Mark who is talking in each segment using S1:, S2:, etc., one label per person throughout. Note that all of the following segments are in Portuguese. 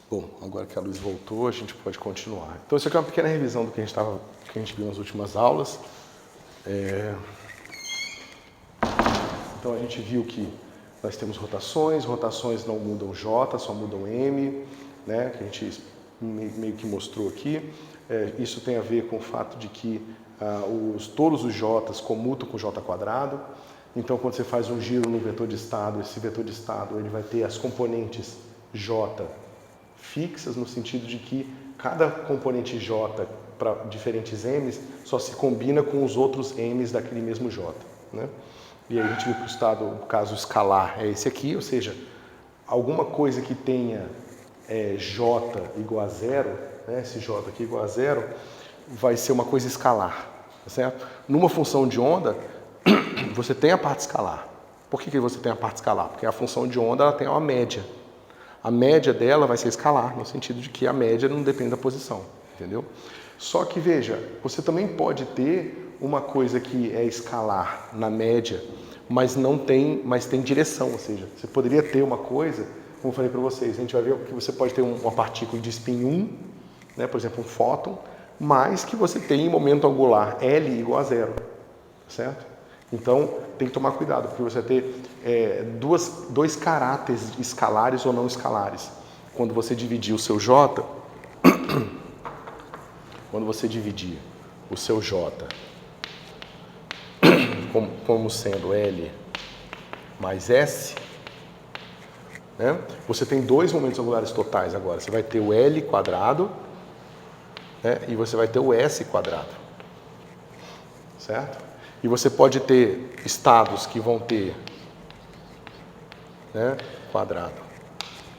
S1: Bom, agora que a luz voltou, a gente pode continuar. Então, isso aqui é uma pequena revisão do que a gente viu nas últimas aulas. Então, a gente viu que nós temos rotações não mudam J, só mudam M, né? Que a gente meio que mostrou aqui. Isso tem a ver com o fato de que todos os J's comutam com J quadrado. Então, quando você faz um giro no vetor de estado, esse vetor de estado ele vai ter as componentes J fixas, no sentido de que cada componente J para diferentes M's só se combina com os outros M's daquele mesmo J, né? E aí a gente viu que o estado, o caso escalar é esse aqui, ou seja, alguma coisa que tenha J igual a zero, né, esse J aqui igual a zero, vai ser uma coisa escalar, tá certo? Numa função de onda, você tem a parte escalar. Por que você tem a parte escalar? Porque a função de onda ela tem uma média. A média dela vai ser escalar, no sentido de que a média não depende da posição, entendeu? Só que, veja, você também pode ter uma coisa que é escalar na média, mas tem direção, ou seja, você poderia ter uma coisa, como eu falei para vocês, a gente vai ver que você pode ter uma partícula de spin 1, né, por exemplo, um fóton, mas que você tem em momento angular L igual a zero, certo? Então, tem que tomar cuidado, porque você vai ter dois caráteres escalares ou não escalares. Quando você dividir o seu J, como sendo L mais S, né? Você tem dois momentos angulares totais agora. Você vai ter o L quadrado, né? E você vai ter o S quadrado, certo? E você pode ter estados que vão ter, né, quadrado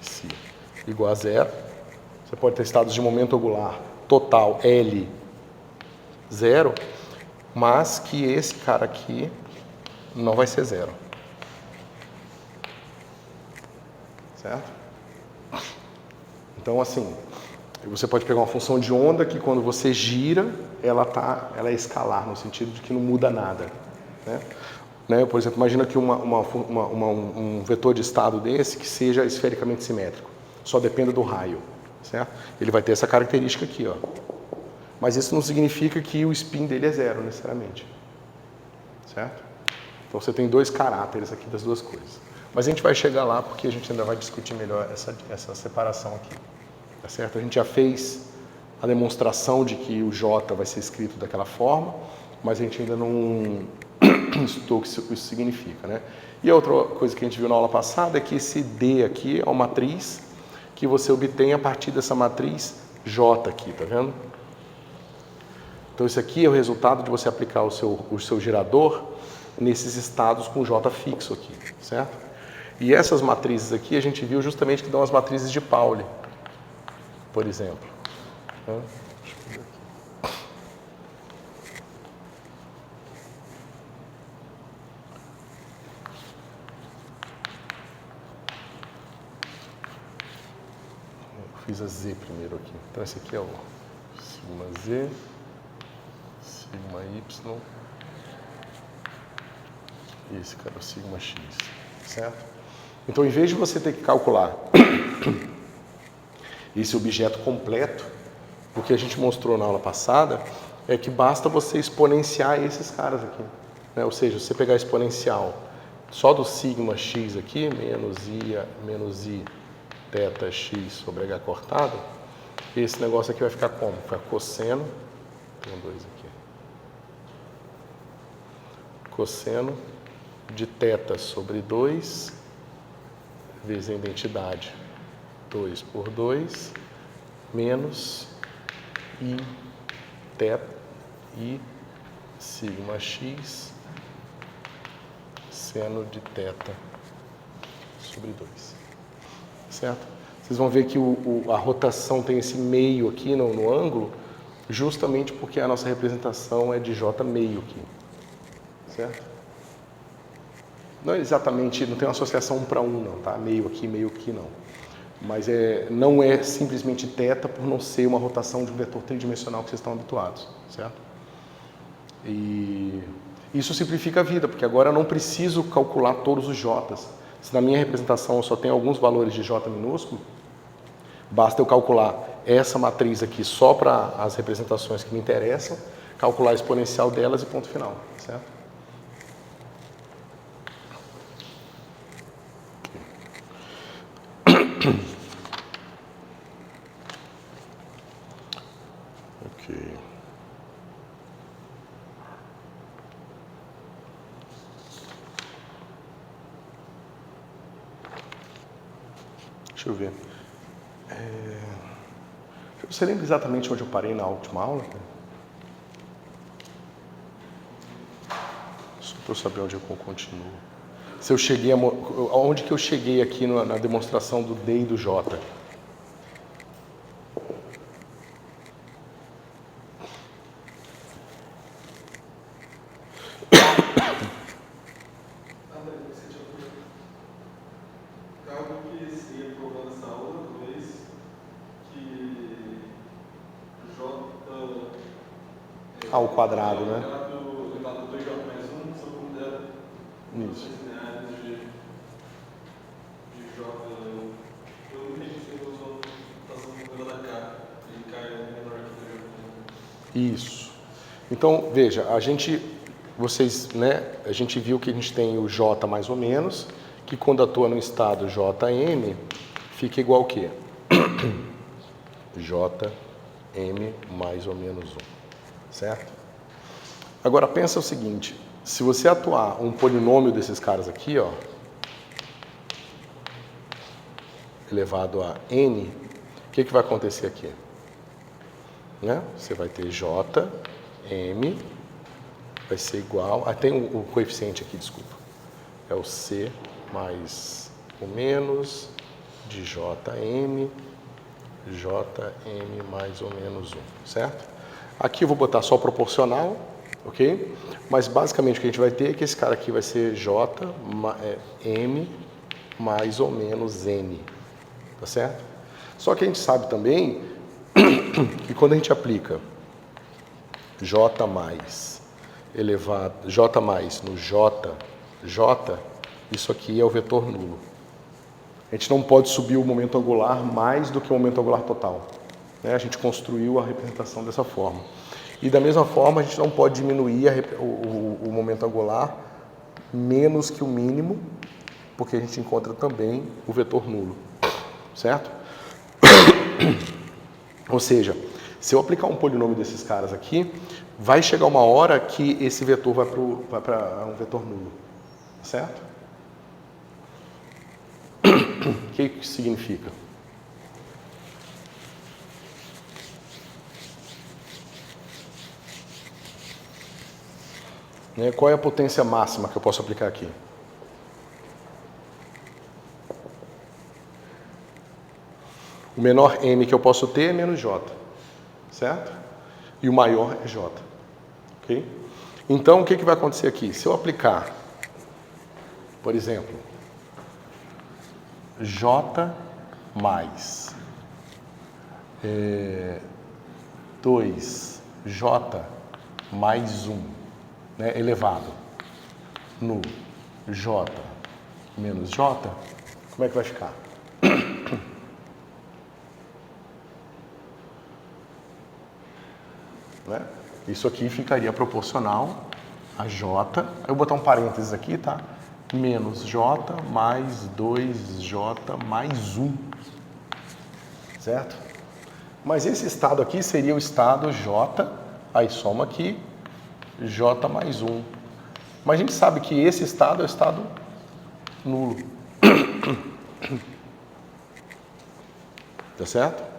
S1: si igual a zero. Você pode ter estados de momento angular total L zero, mas que esse cara aqui não vai ser zero. Certo? Então, assim, você pode pegar uma função de onda que quando você gira, ela é escalar, no sentido de que não muda nada. Né? Por exemplo, imagina que um vetor de estado desse que seja esfericamente simétrico. Só dependa do raio. Certo? Ele vai ter essa característica aqui, ó. Mas isso não significa que o spin dele é zero, necessariamente. Certo? Então você tem dois caráteres aqui das duas coisas. Mas a gente vai chegar lá porque a gente ainda vai discutir melhor essa separação aqui. Tá certo? A gente já fez a demonstração de que o J vai ser escrito daquela forma, mas a gente ainda não estudou o que isso significa, né? E a outra coisa que a gente viu na aula passada é que esse D aqui é uma matriz que você obtém a partir dessa matriz J aqui, tá vendo? Então isso aqui é o resultado de você aplicar o seu gerador nesses estados com J fixo aqui, certo? E essas matrizes aqui a gente viu justamente que dão as matrizes de Pauli, por exemplo. Deixa eu ver aqui. Eu fiz a Z primeiro aqui. Então esse aqui é o sigma Z, sigma Y, e esse cara é o sigma X, certo? Então, em vez de você ter que calcular esse objeto completo, o que a gente mostrou na aula passada é que basta você exponenciar esses caras aqui, né? Ou seja, você pegar a exponencial só do sigma x aqui, menos i θ x sobre h cortado, esse negócio aqui vai ficar como? Vai ficar cosseno, tem dois aqui, cosseno de θ sobre 2 vezes a identidade 2 por 2 menos i θ i sigma x seno de θ sobre 2, certo? Vocês vão ver que a rotação tem esse meio aqui no ângulo, justamente porque a nossa representação é de j meio aqui, certo? Não é exatamente, não tem uma associação 1 para 1 não, tá? Meio aqui não. Mas não é simplesmente θ por não ser uma rotação de um vetor tridimensional que vocês estão habituados, certo? E isso simplifica a vida, porque agora eu não preciso calcular todos os j's. Se na minha representação eu só tenho alguns valores de j minúsculo, Basta eu calcular essa matriz aqui só para as representações que me interessam, calcular a exponencial delas e ponto final, certo? Ok. Deixa eu ver. Você lembra exatamente onde eu parei na última aula? Só para eu saber onde eu continuo. Se eu cheguei onde que eu cheguei aqui na demonstração do D e do J? Ao quadrado, né? Isso. Isso. Então, veja, a gente viu que a gente tem o J mais ou menos, que quando atua no estado Jm, fica igual ao quê? Jm mais ou menos 1, certo? Agora pensa o seguinte, se você atuar um polinômio desses caras aqui, ó, elevado a n, o que vai acontecer aqui? Né? Você vai ter Jm, vai ser igual... tem o coeficiente aqui, desculpa. É o C mais o menos de Jm mais ou menos 1, certo? Aqui eu vou botar só proporcional, ok? Mas basicamente o que a gente vai ter é que esse cara aqui vai ser Jm mais ou menos n, tá certo? Só que a gente sabe também que quando a gente aplica J mais elevado, J mais no J, isso aqui é o vetor nulo. A gente não pode subir o momento angular mais do que o momento angular total. Né? A gente construiu a representação dessa forma. E da mesma forma, a gente não pode diminuir o momento angular menos que o mínimo, porque a gente encontra também o vetor nulo. Certo? Ou seja, se eu aplicar um polinômio desses caras aqui, vai chegar uma hora que esse vetor vai para um vetor nulo. Certo? O que isso significa? Qual é a potência máxima que eu posso aplicar aqui? O menor m que eu posso ter é menos j, certo? E o maior é j, ok? Então, o que vai acontecer aqui? Se eu aplicar, por exemplo, j mais 2j mais 1, né, elevado no j menos j, como é que vai ficar? Né? Isso aqui ficaria proporcional a j, eu vou botar um parênteses aqui, tá? Menos j mais 2j mais 1, certo? Mas esse estado aqui seria o estado j, aí soma aqui, j mais 1. Mas a gente sabe que esse estado é o estado nulo. Tá certo?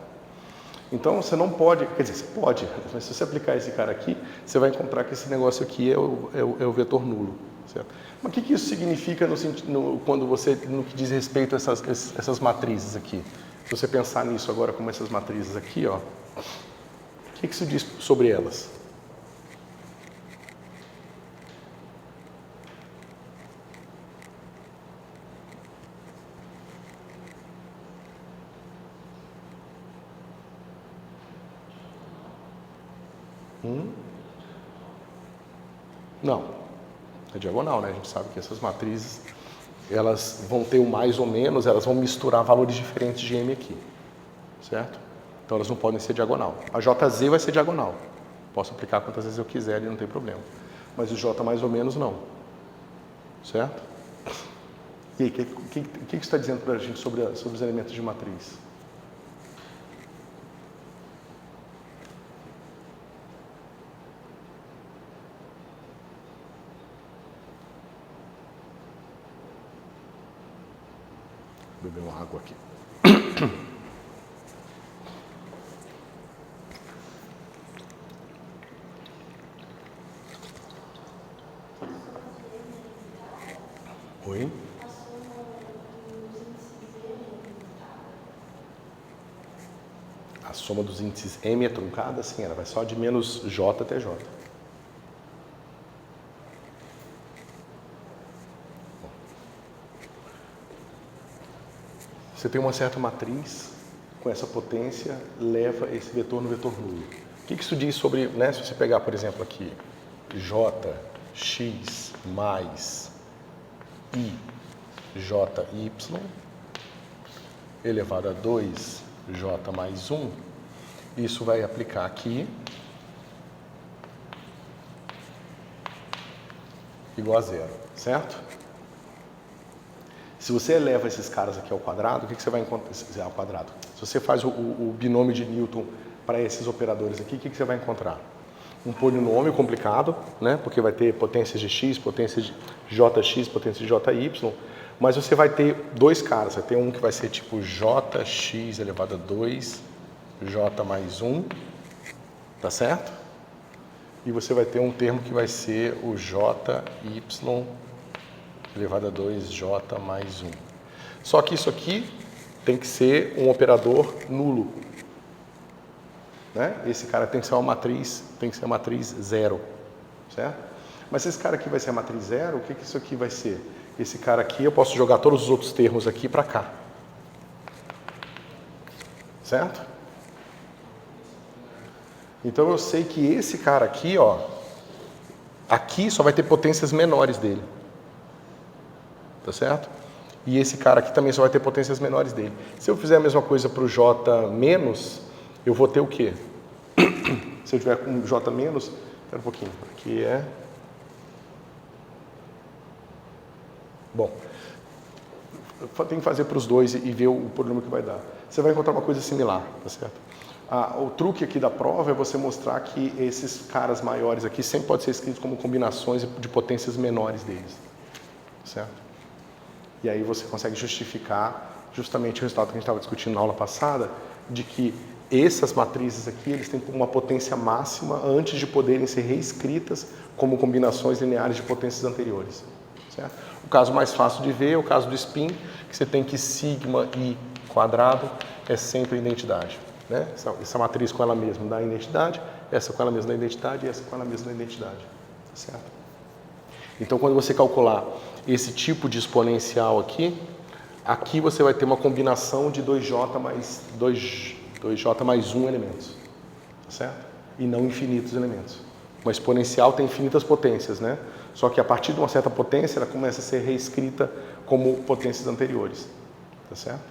S1: Então você não pode, quer dizer, você pode, mas se você aplicar esse cara aqui, você vai encontrar que esse negócio aqui é o vetor nulo. Certo? Mas o que isso significa no que diz respeito a essas matrizes aqui? Se você pensar nisso agora como essas matrizes aqui, ó, o que isso diz sobre elas? Não, é diagonal, né? A gente sabe que essas matrizes, elas vão ter o mais ou menos, elas vão misturar valores diferentes de m aqui, certo? Então elas não podem ser diagonal. A JZ vai ser diagonal. Posso aplicar quantas vezes eu quiser e não tem problema. Mas o J mais ou menos não. Certo? E aí, o que você está dizendo para a gente sobre os elementos de matriz? Vou beber uma água aqui. Oi? A soma dos índices M é truncada? Sim, ela vai só de menos J até J. Você tem uma certa matriz, com essa potência, leva esse vetor no vetor nulo. O que isso diz sobre, né, se você pegar, por exemplo, aqui, J, X mais I, J, Y, elevado a 2J mais 1, isso vai aplicar aqui, igual a zero, certo? Se você eleva esses caras aqui ao quadrado, o que você vai encontrar? Ao quadrado. Se você faz o binômio de Newton para esses operadores aqui, o que você vai encontrar? Um polinômio complicado, né? Porque vai ter potências de x, potência de jx, potência de jy, mas você vai ter dois caras. Vai ter um que vai ser tipo jx elevado a 2, j mais 1, tá certo? E você vai ter um termo que vai ser o jy elevado a 2j mais 1. Só que isso aqui tem que ser um operador nulo. Né? Esse cara tem que ser uma matriz, zero. Certo? Mas esse cara aqui vai ser a matriz zero, o que isso aqui vai ser? Esse cara aqui, eu posso jogar todos os outros termos aqui para cá. Certo? Então eu sei que esse cara aqui, ó, aqui só vai ter potências menores dele. Tá certo? E esse cara aqui também só vai ter potências menores dele. Se eu fizer a mesma coisa para o J menos, eu vou ter o quê? Se eu tiver com J menos, espera um pouquinho, aqui é... Bom, tem que fazer para os dois e ver o problema que vai dar. Você vai encontrar uma coisa similar, tá certo? O truque aqui da prova é você mostrar que esses caras maiores aqui sempre podem ser escritos como combinações de potências menores deles, certo? E aí você consegue justificar justamente o resultado que a gente estava discutindo na aula passada, de que essas matrizes aqui, eles têm uma potência máxima antes de poderem ser reescritas como combinações lineares de potências anteriores. Certo? O caso mais fácil de ver é o caso do spin, que você tem que sigma i quadrado é sempre a identidade. Né? Essa matriz com ela mesma dá a identidade, essa com ela mesma dá a identidade e essa com ela mesma dá a identidade. Certo? Então, quando você calcular esse tipo de exponencial aqui, aqui você vai ter uma combinação de 2j mais 1 elementos, certo? E não infinitos elementos. Uma exponencial tem infinitas potências, né? Só que a partir de uma certa potência, ela começa a ser reescrita como potências anteriores, tá certo?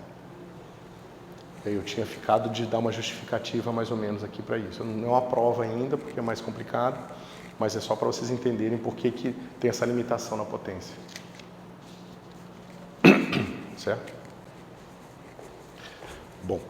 S1: Eu tinha ficado de dar uma justificativa mais ou menos aqui para isso. Não é uma prova ainda, porque é mais complicado, mas é só para vocês entenderem por que tem essa limitação na potência. Certo? Bom.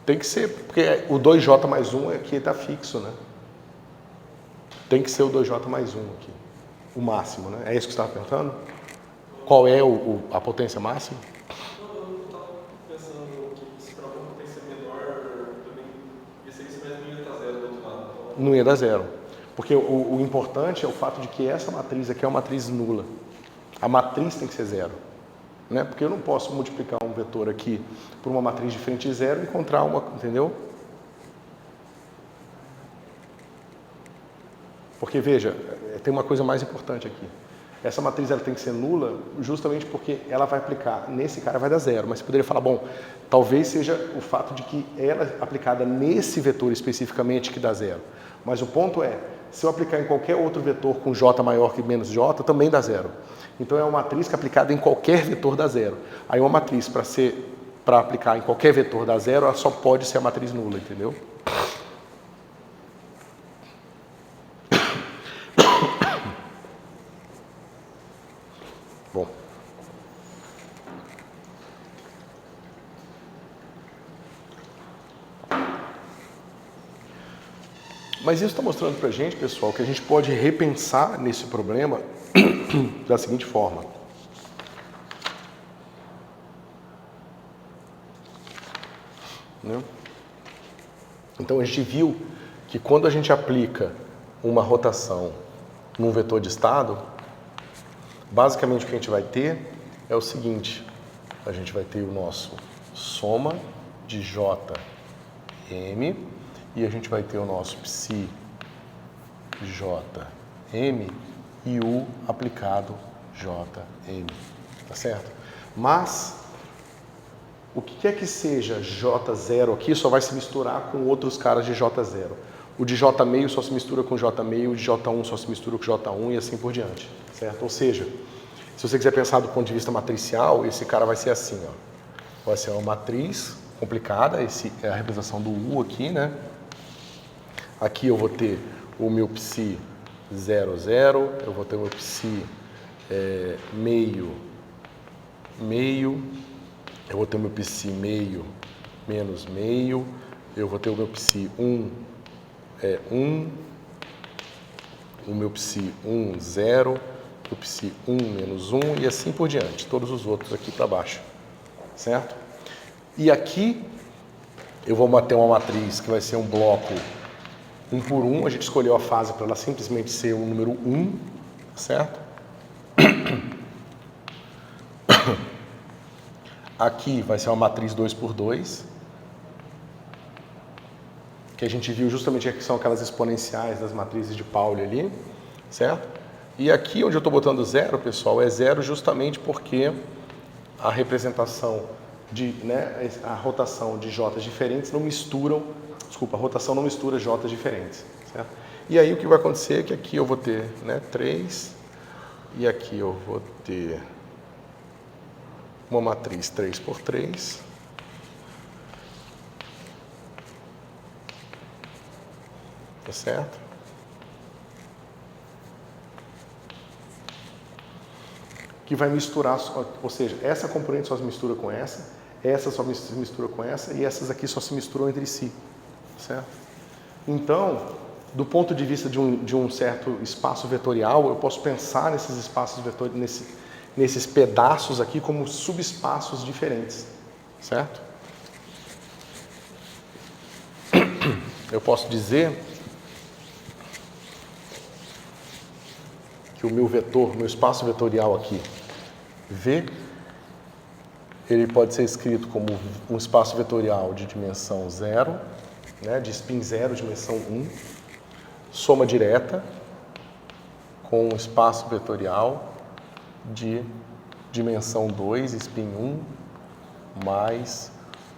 S1: Tem que ser, porque o 2j mais 1 aqui está fixo, né? Tem que ser o 2j mais 1 aqui, o máximo, né? É isso que você estava perguntando? Qual é a potência máxima?
S2: Eu estava pensando que se para alguma potência menor, também ia ser isso, mas não ia estar zero do outro lado. Então...
S1: Não ia dar zero, porque o importante é o fato de que essa matriz aqui é uma matriz nula. A matriz tem que ser zero. né? Porque eu não posso multiplicar um vetor aqui por uma matriz diferente de zero e encontrar uma, entendeu? Porque, veja, tem uma coisa mais importante aqui. Essa matriz ela tem que ser nula justamente porque ela vai aplicar, nesse cara vai dar zero, mas você poderia falar, bom, talvez seja o fato de que ela é aplicada nesse vetor especificamente que dá zero. Mas o ponto é, se eu aplicar em qualquer outro vetor com j maior que menos j, também dá zero. Então é uma matriz que aplicada em qualquer vetor dá zero. Aí uma matriz para aplicar em qualquer vetor dá zero, ela só pode ser a matriz nula, entendeu? Bom. Mas isso está mostrando para a gente, pessoal, que a gente pode repensar nesse problema da seguinte forma. Né? Então a gente viu que quando a gente aplica uma rotação num vetor de estado, basicamente o que a gente vai ter é o seguinte, a gente vai ter o nosso soma de Jm e a gente vai ter o nosso psi Jm e o aplicado Jm, tá certo? Mas o que quer que seja J0 aqui só vai se misturar com outros caras de J0. O de J meio só se mistura com J meio, o de J1 só se mistura com J1 e assim por diante, certo? Ou seja, se você quiser pensar do ponto de vista matricial, esse cara vai ser assim, ó. Vai ser uma matriz complicada, esse é a representação do U aqui, né? Aqui eu vou ter o meu psi 0, 0, eu vou ter o meu psi meio, meio, eu vou ter o meu psi meio menos meio, eu vou ter o meu psi 1, 1, o meu psi 1, 0, o psi 1 menos 1 e assim por diante, todos os outros aqui para baixo, certo? E aqui eu vou ter uma matriz que vai ser um bloco 1 por 1, a gente escolheu a fase para ela simplesmente ser o número 1, certo? Aqui vai ser uma matriz 2 por 2, que a gente viu justamente que são aquelas exponenciais das matrizes de Pauli ali, certo? E aqui onde eu estou botando 0, pessoal, é 0 justamente porque a representação a rotação de J diferentes não misturam, desculpa, a rotação não mistura J diferentes, certo? E aí o que vai acontecer é que aqui eu vou ter 3 e aqui eu vou ter uma matriz 3 por 3. Tá certo? Que vai misturar, ou seja, essa componente só se mistura com essa só se mistura com essa e essas aqui só se misturam entre si, certo? Então, do ponto de vista de um certo espaço vetorial, eu posso pensar nesses espaços vetoriais, nesses pedaços aqui como subespaços diferentes, certo? Eu posso dizer que o meu vetor, meu espaço vetorial aqui, V, ele pode ser escrito como um espaço vetorial de dimensão 0, de spin 0, dimensão 1, soma direta com um espaço vetorial de dimensão 2, spin 1, mais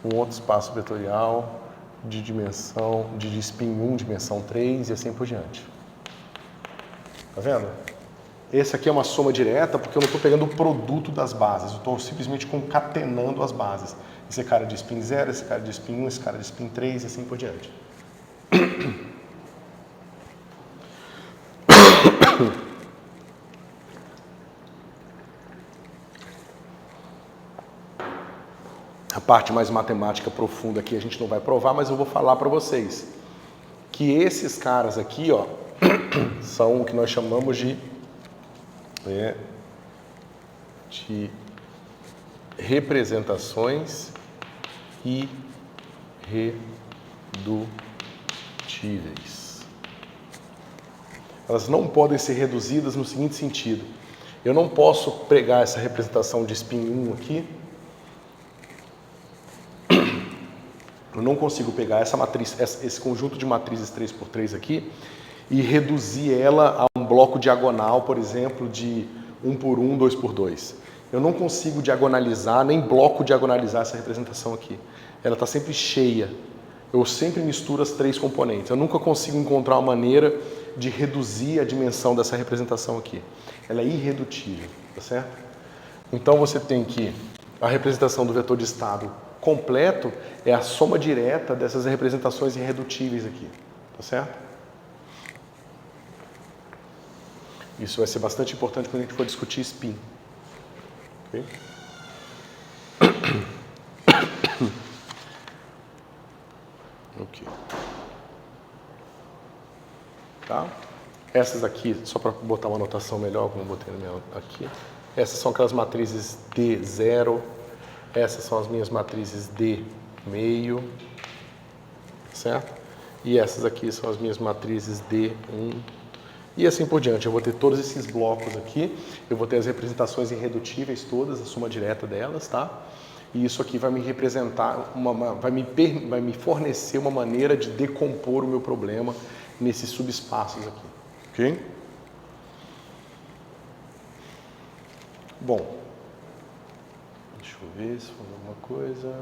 S1: um outro espaço vetorial de spin 1, dimensão 3 e assim por diante. Tá vendo? Esse aqui é uma soma direta porque eu não estou pegando o produto das bases, eu estou simplesmente concatenando as bases. Esse cara de spin 0, esse cara de spin 1, esse cara de spin 3 e assim por diante. A parte mais matemática profunda aqui a gente não vai provar, mas eu vou falar para vocês que esses caras aqui, ó, são o que nós chamamos de representações irredutíveis. Elas não podem ser reduzidas no seguinte sentido: Eu não posso pegar essa representação de spin 1 aqui. Eu não consigo pegar essa matriz, esse conjunto de matrizes 3x3 aqui e reduzir ela a um bloco diagonal, por exemplo, de 1x1, 2x2. Eu não consigo diagonalizar, nem bloco diagonalizar essa representação aqui. Ela está sempre cheia. Eu sempre misturo as três componentes. Eu nunca consigo encontrar uma maneira de reduzir a dimensão dessa representação aqui. Ela é irredutível, tá certo? Então você tem que a representação do vetor de estado completo é a soma direta dessas representações irredutíveis aqui, tá certo? Isso vai ser bastante importante quando a gente for discutir spin. Okay? Ok. Tá? Essas aqui, só para botar uma anotação melhor, como eu botei na minha aqui. Essas são aquelas matrizes D0. Essas são as minhas matrizes D meio. Certo? E essas aqui são as minhas matrizes D1. E assim por diante. Eu vou ter todos esses blocos aqui. Eu vou ter as representações irredutíveis todas, a soma direta delas, tá? E isso aqui vai me representar, vai me fornecer uma maneira de decompor o meu problema nesses subespaços aqui. Ok? Bom, deixa eu ver se falou alguma coisa.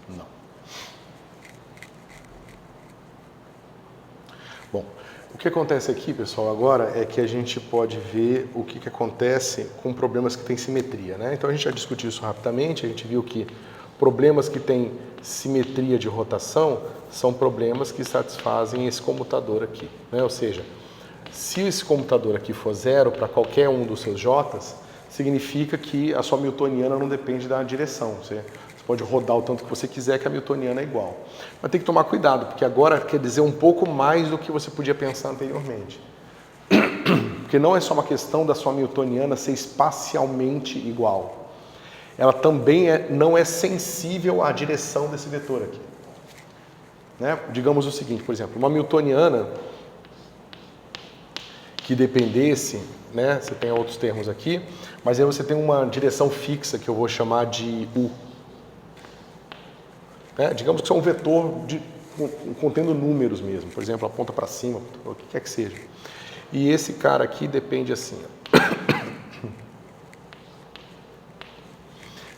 S1: Não. Bom, o que acontece aqui, pessoal, agora é que a gente pode ver o que acontece com problemas que têm simetria, né? Então a gente já discutiu isso rapidamente, a gente viu que problemas que têm simetria de rotação são problemas que satisfazem esse comutador aqui, né? Ou seja, se esse comutador aqui for zero para qualquer um dos seus j's, significa que a sua newtoniana não depende da direção. Você pode rodar o tanto que você quiser, que a newtoniana é igual. Mas tem que tomar cuidado, porque agora quer dizer um pouco mais do que você podia pensar anteriormente. Porque não é só uma questão da sua newtoniana ser espacialmente igual. Ela também não é sensível à direção desse vetor aqui. Né? Digamos o seguinte, por exemplo, uma newtoniana que dependesse, né? Você tem outros termos aqui, mas aí você tem uma direção fixa que eu vou chamar de U. Né? Digamos que isso é um vetor contendo números mesmo, por exemplo, aponta para cima, o que quer que seja. E esse cara aqui depende assim. Ó.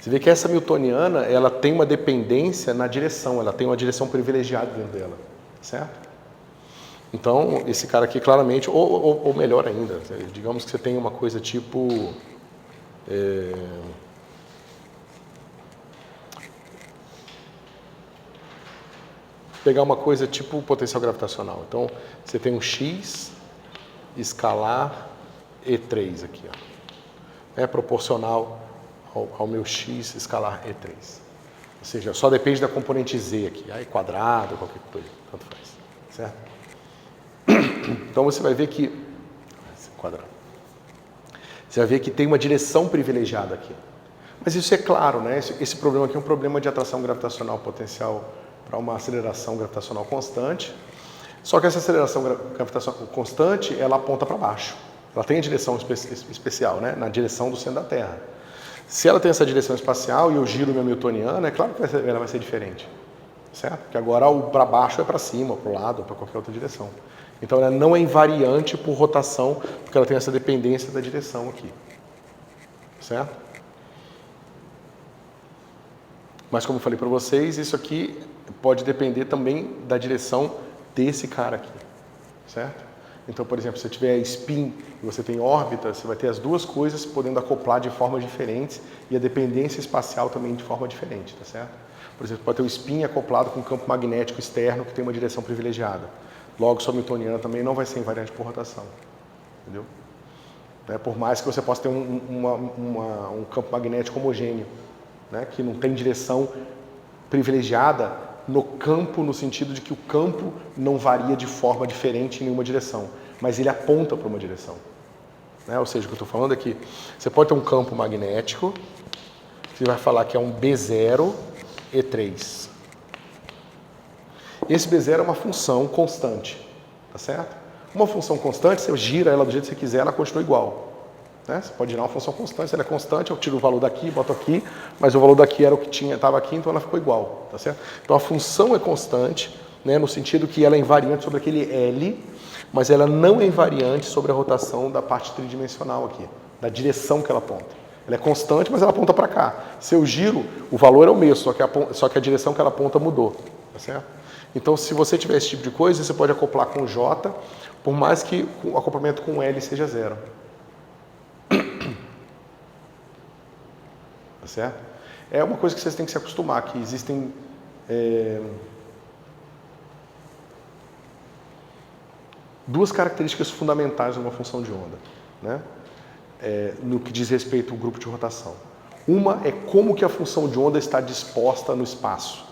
S1: Você vê que essa newtoniana, ela tem uma dependência na direção, ela tem uma direção privilegiada dentro dela, certo? Então, esse cara aqui claramente, ou melhor ainda, digamos que você tem uma coisa tipo... pegar uma coisa tipo potencial gravitacional. Então, você tem um X escalar E3 aqui, ó. É proporcional ao meu X escalar E3. Ou seja, só depende da componente Z aqui. Aí quadrado, qualquer coisa, tanto faz. Certo? Então, você vai ver que... quadrado. Você vai ver que tem uma direção privilegiada aqui. Mas isso é claro, né? Esse problema aqui é um problema de atração gravitacional potencial para uma aceleração gravitacional constante. Só que essa aceleração gravitacional constante, ela aponta para baixo. Ela tem a direção especial, né? Na direção do centro da Terra. Se ela tem essa direção espacial e eu giro minha newtoniana, é claro que ela vai ser diferente. Certo? Porque agora o para baixo é para cima, para o lado, para qualquer outra direção. Então ela não é invariante por rotação, porque ela tem essa dependência da direção aqui. Certo? Mas como eu falei para vocês, isso aqui pode depender também da direção desse cara aqui, certo? Então, por exemplo, se você tiver spin e você tem órbita, você vai ter as duas coisas podendo acoplar de formas diferentes e a dependência espacial também de forma diferente, tá certo? Por exemplo, pode ter o spin acoplado com um campo magnético externo que tem uma direção privilegiada. Logo, sua newtoniana também não vai ser invariante por rotação, entendeu? Por mais que você possa ter um campo magnético homogêneo, né, que não tem direção privilegiada no campo, no sentido de que o campo não varia de forma diferente em nenhuma direção, mas ele aponta para uma direção. Né? Ou seja, o que eu estou falando é que você pode ter um campo magnético, que vai falar que é um B0 E3. Esse B0 é uma função constante, tá certo? Uma função constante, você gira ela do jeito que você quiser, ela continua igual. Né? Você pode girar uma função constante, se ela é constante, eu tiro o valor daqui, boto aqui, mas o valor daqui era o que estava aqui, então ela ficou igual. Tá certo? Então a função é constante, né, no sentido que ela é invariante sobre aquele L, mas ela não é invariante sobre a rotação da parte tridimensional aqui, da direção que ela aponta. Ela é constante, mas ela aponta para cá. Se eu giro, o valor é o mesmo, só que a direção que ela aponta mudou. Tá certo? Então, se você tiver esse tipo de coisa, você pode acoplar com J, por mais que o acoplamento com L seja 0. Tá certo? É uma coisa que vocês têm que se acostumar, que existem duas características fundamentais numa função de onda, né? No que diz respeito ao grupo de rotação. Uma é como que a função de onda está disposta no espaço.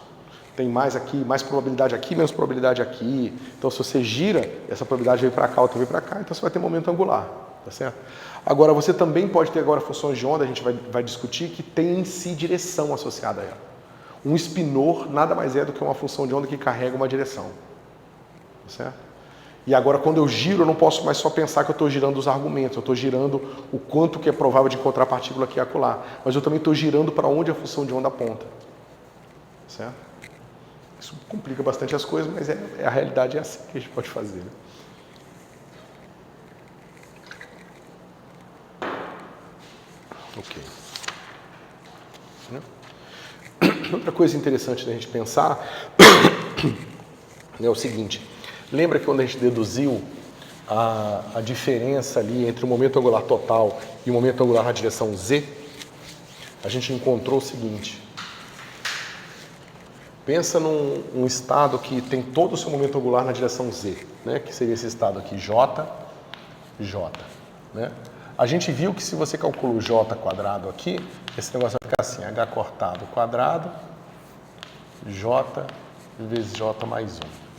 S1: Tem mais aqui, mais probabilidade aqui, menos probabilidade aqui. Então, se você gira, essa probabilidade veio para cá, outra veio para cá, então você vai ter momento angular, tá certo? Agora, você também pode ter agora funções de onda, a gente vai discutir, que tem em si direção associada a ela. Um spinor nada mais é do que uma função de onda que carrega uma direção, tá certo? E agora, quando eu giro, eu não posso mais só pensar que eu estou girando os argumentos, eu estou girando o quanto que é provável de encontrar partícula aqui e acolá. Mas eu também estou girando para onde a função de onda aponta. Certo? Isso complica bastante as coisas, mas a realidade é assim que a gente pode fazer. Né? Ok. Outra coisa interessante da gente pensar é o seguinte. Lembra que quando a gente deduziu a diferença ali entre o momento angular total e o momento angular na direção Z? A gente encontrou o seguinte. Pensa num estado que tem todo o seu momento angular na direção Z, né? Que seria esse estado aqui, J, J. Né? A gente viu que se você calcula o J quadrado aqui, esse negócio vai ficar assim, H cortado quadrado, J vezes J mais 1.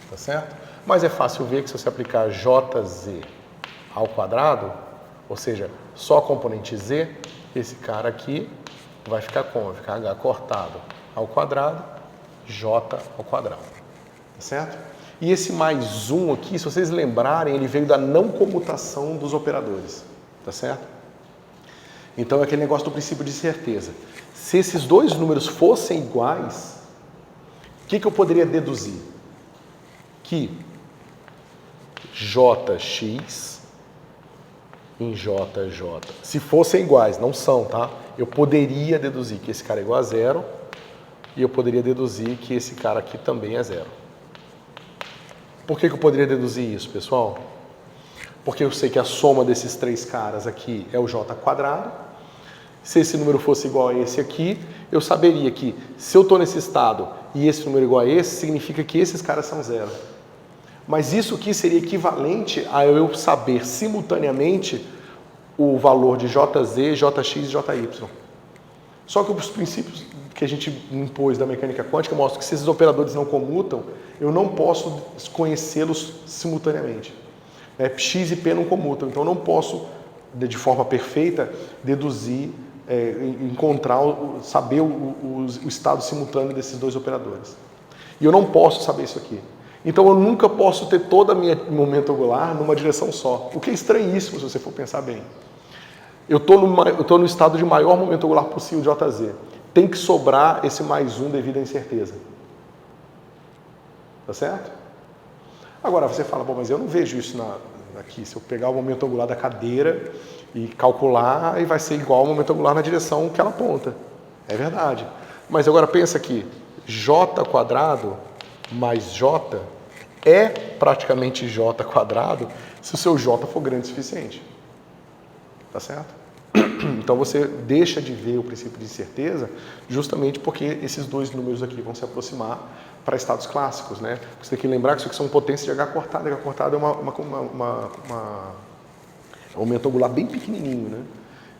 S1: Tá certo? Mas é fácil ver que se você aplicar JZ ao quadrado, ou seja, só a componente Z, esse cara aqui vai ficar como? Vai ficar H cortado ao quadrado, J ao quadrado. Tá certo? E esse mais 1 aqui, se vocês lembrarem, ele veio da não comutação dos operadores. Tá certo? Então é aquele negócio do princípio de certeza. Se esses dois números fossem iguais, o que eu poderia deduzir? Que JX em JJ, se fossem iguais, não são, tá? Eu poderia deduzir que esse cara é igual a 0 e eu poderia deduzir que esse cara aqui também é 0. Por que eu poderia deduzir isso, pessoal? Porque eu sei que a soma desses três caras aqui é o J quadrado. Se esse número fosse igual a esse aqui, eu saberia que se eu estou nesse estado e esse número é igual a esse, significa que esses caras são 0. Mas isso aqui seria equivalente a eu saber simultaneamente o valor de JZ, JX e JY. Só que os princípios que a gente impôs da mecânica quântica mostram que se esses operadores não comutam, eu não posso conhecê-los simultaneamente. X e P não comutam, então eu não posso, de forma perfeita, deduzir, encontrar, saber o estado simultâneo desses dois operadores. E eu não posso saber isso aqui. Então eu nunca posso ter todo o meu momento angular numa direção só. O que é estranhíssimo se você for pensar bem. Eu estou no estado de maior momento angular possível de JZ. Tem que sobrar esse mais 1 devido à incerteza. Tá certo? Agora você fala, bom, mas eu não vejo isso aqui. Se eu pegar o momento angular da cadeira e calcular, aí vai ser igual ao momento angular na direção que ela aponta. É verdade. Mas agora pensa aqui, J quadrado mais J é praticamente J quadrado se o seu J for grande o suficiente. Tá certo? Então você deixa de ver o princípio de incerteza justamente porque esses dois números aqui vão se aproximar para estados clássicos, né? Você tem que lembrar que isso aqui são potências de H cortado. H cortado é um momento angular bem pequenininho, né?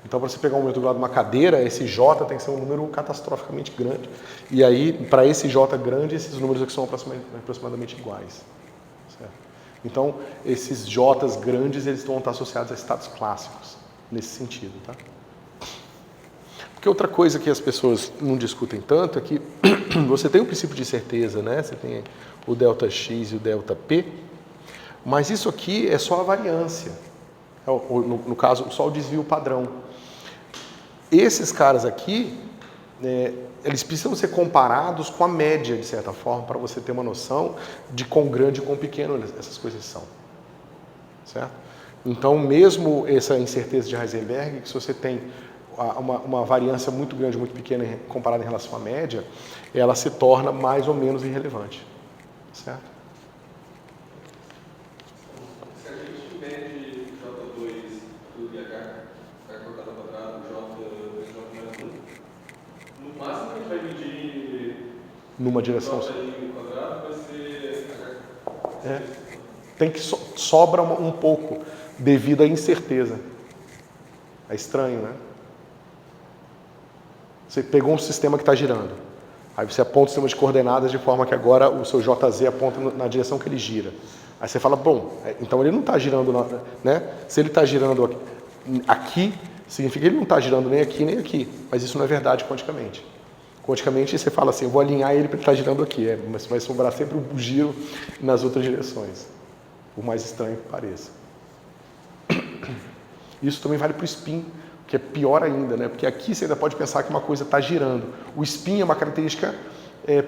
S1: Então, para você pegar um momento angular de uma cadeira, esse J tem que ser um número catastroficamente grande. E aí, para esse J grande, esses números aqui são aproximadamente iguais. Certo? Então, esses J's grandes, eles vão estar associados a estados clássicos, nesse sentido, tá? Porque outra coisa que as pessoas não discutem tanto é que você tem o princípio de certeza, né? Você tem o ΔX e o ΔP, Mas isso aqui é só a variância. No caso, só o desvio padrão. Esses caras aqui, eles precisam ser comparados com a média, de certa forma, para você ter uma noção de quão grande e quão pequeno essas coisas são. Certo? Então, mesmo essa incerteza de Heisenberg, que se você tem uma variância muito grande, muito pequena comparada em relação à média, ela se torna mais ou menos irrelevante. Certo?
S2: Se a gente mede J2 tudo e H cortado ao quadrado, J mais 1, no máximo a gente vai medir
S1: Numa direção só.
S2: J ao quadrado vai ser H.
S1: Tem que sobra um pouco devido à incerteza. É estranho, né? Você pegou um sistema que está girando. Aí você aponta o sistema de coordenadas de forma que agora o seu JZ aponta na direção que ele gira. Aí você fala, bom, então ele não está girando, né? Se ele está girando aqui, significa que ele não está girando nem aqui nem aqui. Mas isso não é verdade quanticamente. Quanticamente você fala assim, eu vou alinhar ele para ele estar girando aqui. Mas vai sobrar sempre o giro nas outras direções. Por mais estranho que pareça. Isso também vale para o spin, que é pior ainda, né? Porque aqui você ainda pode pensar que uma coisa está girando. O spin é uma característica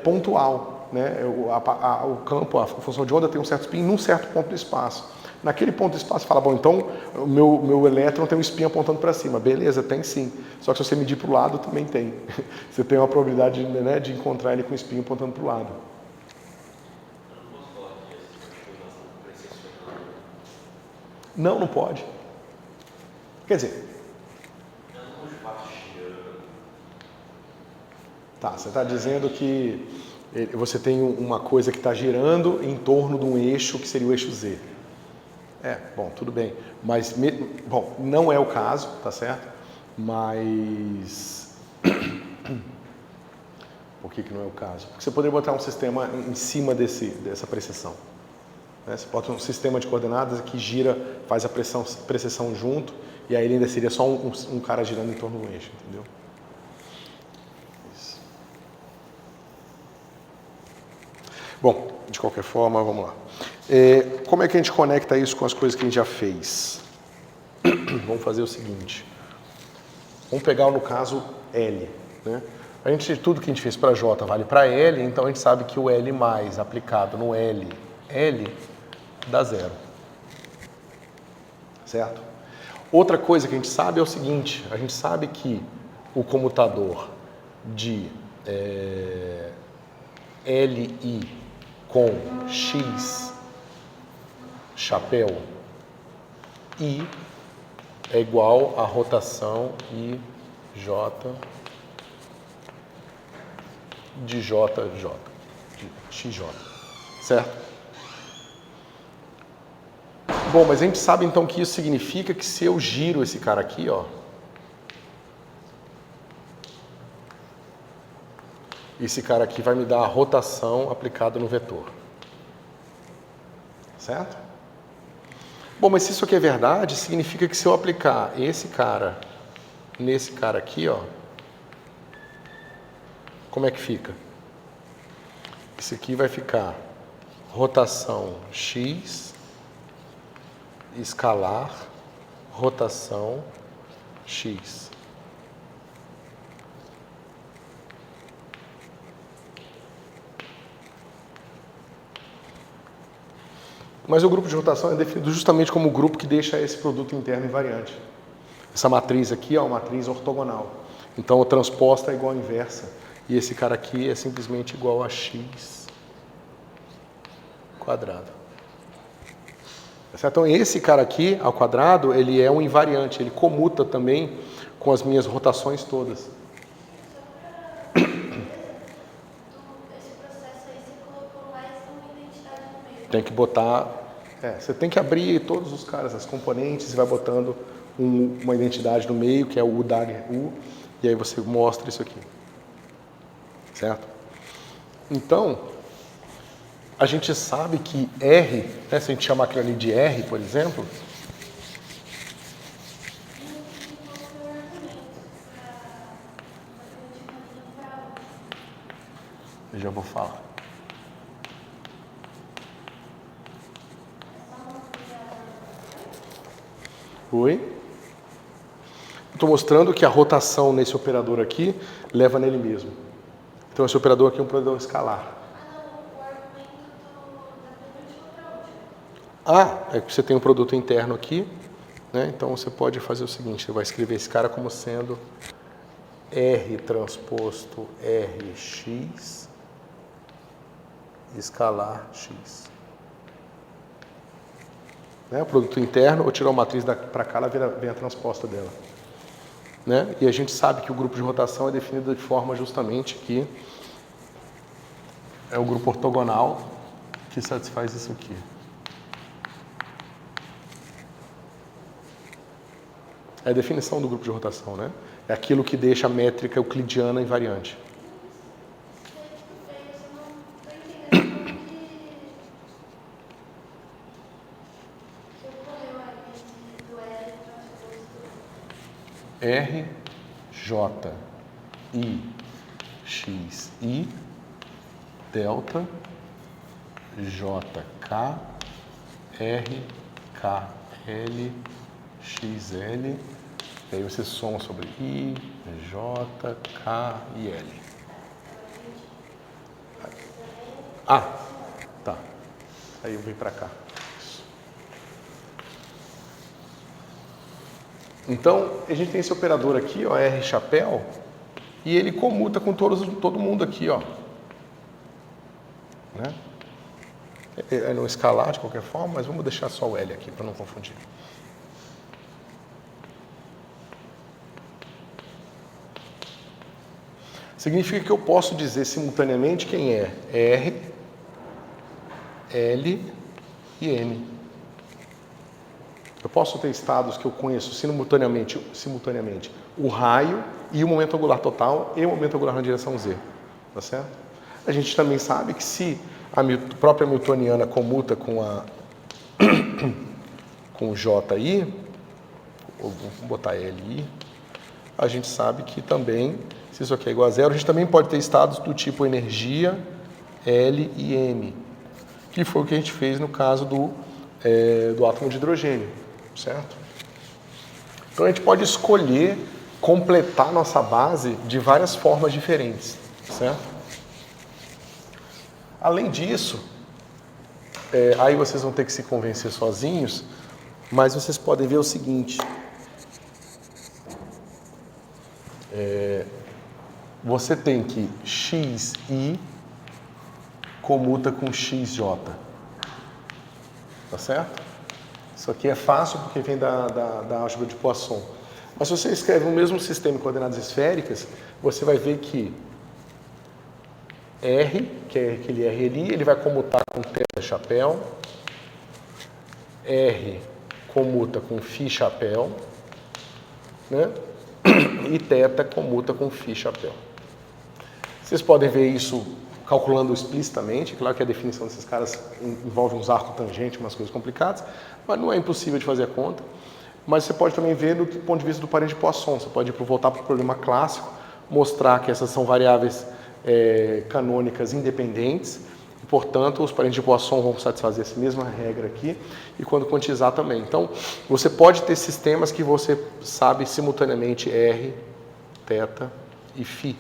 S1: pontual, né? O campo, a função de onda tem um certo spin num certo ponto do espaço. Naquele ponto do espaço, você fala, bom, então o meu elétron tem um spin apontando para cima. Beleza, tem sim. Só que se você medir para o lado, também tem. Você tem uma probabilidade, né, de encontrar ele com spin apontando para o lado. Não, não pode. Quer dizer... Tá, você está dizendo que você tem uma coisa que está girando em torno de um eixo que seria o eixo Z. Bom, tudo bem. Mas, bom, não é o caso, tá certo? Mas... Por que não é o caso? Porque você poderia botar um sistema em cima dessa precessão. Você bota um sistema de coordenadas que gira, faz a precessão junto, e aí ele ainda seria só um cara girando em torno do eixo, entendeu? Isso. Bom, de qualquer forma, vamos lá. Como é que a gente conecta isso com as coisas que a gente já fez? Vamos fazer o seguinte. Vamos pegar, no caso, L. Né? Tudo que a gente fez para J vale para L, então a gente sabe que o L mais aplicado no L dá zero. Certo? Outra coisa que a gente sabe é o seguinte, a gente sabe que o comutador de Li com X chapéu I é igual a rotação IJ de JJ, de XJ, certo? Bom, mas a gente sabe então que isso significa que se eu giro esse cara aqui, ó, esse cara aqui vai me dar a rotação aplicada no vetor. Certo? Bom, mas se isso aqui é verdade, significa que se eu aplicar esse cara nesse cara aqui, ó, como é que fica? Isso aqui vai ficar rotação X, escalar, rotação X. Mas o grupo de rotação é definido justamente como o grupo que deixa esse produto interno invariante. Essa matriz aqui é uma matriz ortogonal. Então, a transposta é igual à inversa. E esse cara aqui é simplesmente igual a x quadrado. Então, esse cara aqui, ao quadrado, ele é um invariante. Ele comuta também com as minhas rotações todas. Tem que botar... você tem que abrir todos os caras, as componentes, e vai botando uma identidade no meio, que é o Dagger U, e aí você mostra isso aqui. Certo? Então, a gente sabe que R, né, se a gente chamar aquilo ali de R, por exemplo... Eu já vou falar. Oi? Estou mostrando que a rotação nesse operador aqui leva nele mesmo. Então esse operador aqui é um operador escalar. É que você tem um produto interno aqui, né? Então você pode fazer o seguinte, você vai escrever esse cara como sendo R transposto Rx escalar X. Né? O produto interno, ou tirar a matriz para cá, ela vem a transposta dela. Né? E a gente sabe que o grupo de rotação é definido de forma justamente que é o grupo ortogonal que satisfaz isso aqui. É a definição do grupo de rotação, né? É aquilo que deixa a métrica euclidiana invariante. R, J, I, X, I, delta, J, K, R, K, L, X, L, e aí você soma sobre I, J, K e L. Tá. Aí eu venho para cá. Então, a gente tem esse operador aqui, ó, R chapéu, e ele comuta com todo mundo aqui, ó. Né? É no escalar de qualquer forma, mas vamos deixar só o L aqui para não confundir. Significa que eu posso dizer simultaneamente quem é R, L e M. Eu posso ter estados que eu conheço simultaneamente o raio e o momento angular total e o momento angular na direção Z. Tá certo? A gente também sabe que se a própria Hamiltoniana comuta com com o JI, ou vou botar LI, a gente sabe que também, se isso aqui é igual a zero, a gente também pode ter estados do tipo energia L e M, que foi o que a gente fez no caso do átomo de hidrogênio, certo? Então a gente pode escolher completar nossa base de várias formas diferentes, certo? Além disso, aí vocês vão ter que se convencer sozinhos, mas vocês podem ver o seguinte. Você tem que XI comuta com XJ. Tá certo? Isso aqui é fácil porque vem da álgebra de Poisson. Mas se você escreve o mesmo sistema em coordenadas esféricas, você vai ver que R, que é aquele RLI, ele vai comutar com θ chapéu. R comuta com φ chapéu. Né? E θ comuta com φ chapéu. Vocês podem ver isso calculando explicitamente. Claro que a definição desses caras envolve uns arcos tangentes, umas coisas complicadas, mas não é impossível de fazer a conta. Mas você pode também ver do ponto de vista do parente de Poisson. Você pode voltar para o problema clássico, mostrar que essas são variáveis canônicas independentes, e, portanto, os parentes de Poisson vão satisfazer essa mesma regra aqui, e quando quantizar também. Então, você pode ter sistemas que você sabe simultaneamente R, θ e φ,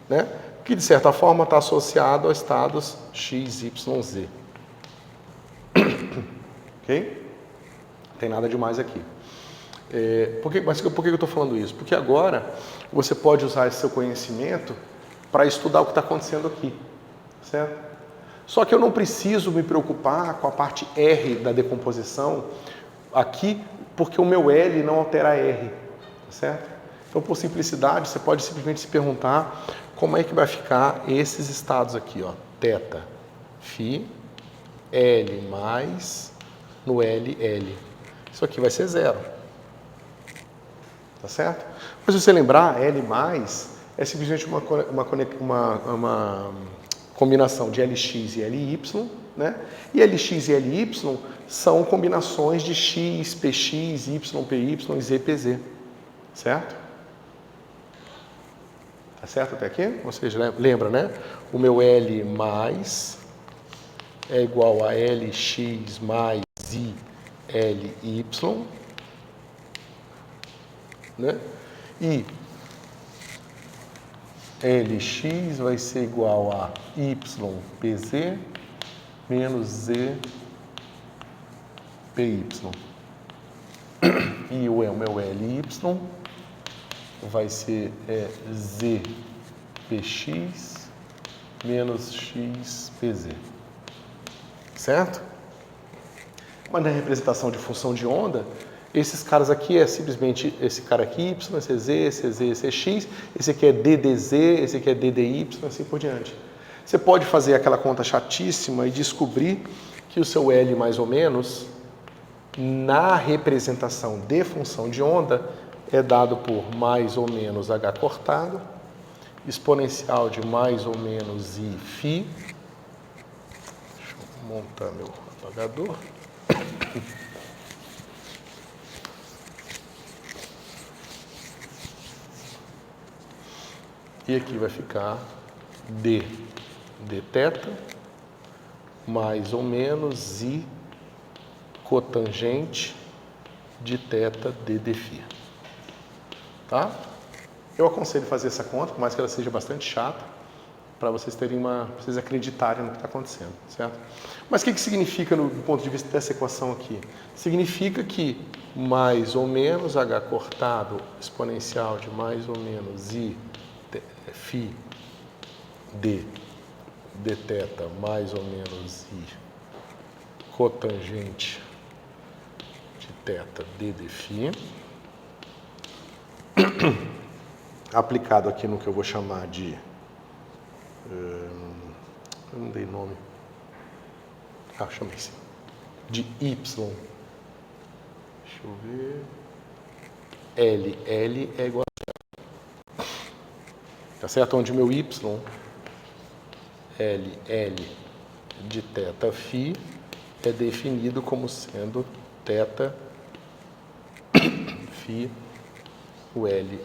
S1: né? Que, de certa forma, está associado a estados x, y, z. Ok? Não tem nada demais aqui. Mas por que eu estou falando isso? Porque agora você pode usar esse seu conhecimento para estudar o que está acontecendo aqui, certo? Só que eu não preciso me preocupar com a parte R da decomposição aqui, porque o meu L não altera R, certo? Então, por simplicidade, você pode simplesmente se perguntar como é que vai ficar esses estados aqui, ó, θ, φ, L mais no L, L. Isso aqui vai ser zero. Tá certo? Mas se você lembrar, L mais é simplesmente uma combinação de Lx e Ly, né? E Lx e Ly são combinações de x, px, y, py e z, pz. Certo? Tá certo até aqui? Vocês lembram, né? O meu L mais é igual a Lx mais I, Ly, né? E Lx vai ser igual a YPZ menos ZPY. E o meu Ly vai ser ZPX menos XPZ. Certo? Mas na representação de função de onda, esses caras aqui é simplesmente esse cara aqui, Y, esse Z, esse Z, esse X, esse aqui é DDZ, esse aqui é DDY, assim por diante. Você pode fazer aquela conta chatíssima e descobrir que o seu L mais ou menos, na representação de função de onda, é dado por mais ou menos H cortado, exponencial de mais ou menos I φ. Deixa eu montar meu apagador. E aqui vai ficar d θ mais ou menos I cotangente de θ dφ. Tá? Eu aconselho fazer essa conta, por mais que ela seja bastante chata, para vocês terem vocês acreditarem no que está acontecendo, certo? Mas o que significa do ponto de vista dessa equação aqui? Significa que mais ou menos H cortado exponencial de mais ou menos I φ d dθ mais ou menos I cotangente de θ d dφ aplicado aqui no que eu vou chamar de eu não dei nome, chamei assim, de Y, deixa eu ver, L é igual a 0, tá certo? Onde o meu Y, L de θ φ é definido como sendo θ φ o L.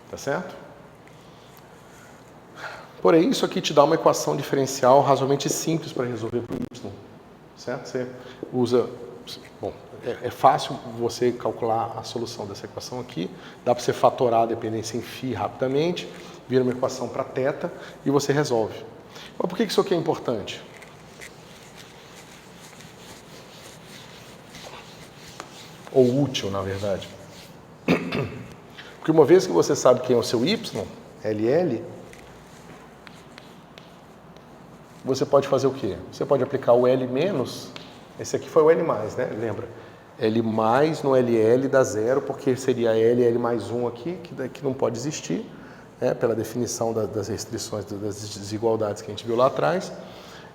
S1: Tá certo? Porém, isso aqui te dá uma equação diferencial razoavelmente simples para resolver para o Y. Certo? Você usa... Bom, é fácil você calcular a solução dessa equação aqui. Dá para você fatorar a dependência em φ rapidamente, vira uma equação para θ e você resolve. Mas por que isso aqui é importante? Ou útil, na verdade. Porque uma vez que você sabe quem é o seu Y, LL, você pode fazer o quê? Você pode aplicar o L menos, esse aqui foi o L mais, né? Lembra? L mais no LL dá zero, porque seria L mais 1 aqui, que não pode existir, né? Pela definição das restrições, das desigualdades que a gente viu lá atrás.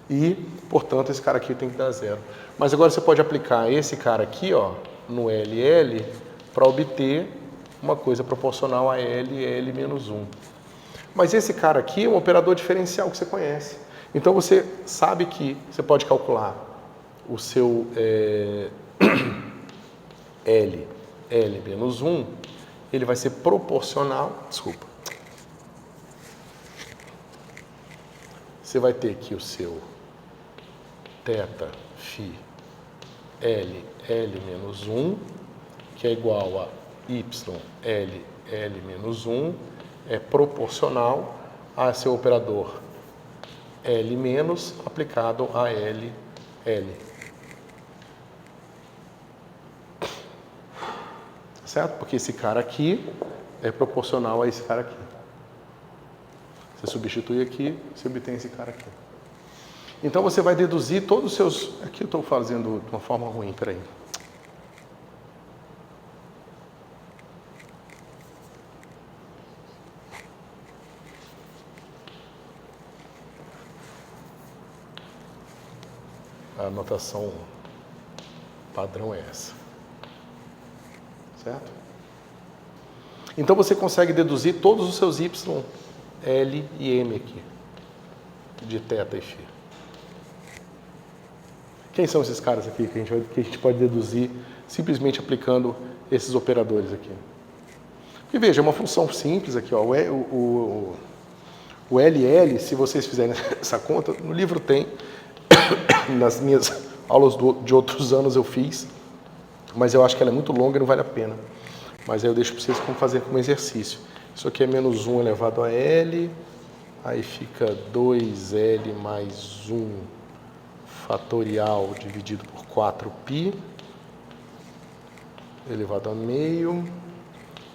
S1: E, portanto, esse cara aqui tem que dar zero. Mas agora você pode aplicar esse cara aqui, ó, no LL, para obter uma coisa proporcional a L menos 1. Mas esse cara aqui é um operador diferencial que você conhece. Então você sabe que você pode calcular o seu L menos 1, ele vai ser proporcional, desculpa. Você vai ter aqui o seu θ φ L menos 1, que é igual a Y L menos 1, é proporcional a seu operador L menos aplicado a L. Certo? Porque esse cara aqui é proporcional a esse cara aqui. Você substitui aqui, você obtém esse cara aqui. Então você vai deduzir todos os seus... Aqui eu estou fazendo de uma forma ruim, peraí. A anotação padrão é essa. Certo? Então você consegue deduzir todos os seus Y, L e M aqui, de θ e φ. Quem são esses caras aqui que a gente pode deduzir simplesmente aplicando esses operadores aqui? E veja, é uma função simples aqui, ó, o LL, se vocês fizerem essa conta, no livro tem, nas minhas aulas de outros anos eu fiz, mas eu acho que ela é muito longa e não vale a pena. Mas aí eu deixo para vocês como fazer como exercício. Isso aqui é menos 1 elevado a L, aí fica 2L mais 1 fatorial dividido por 4π, elevado a meio,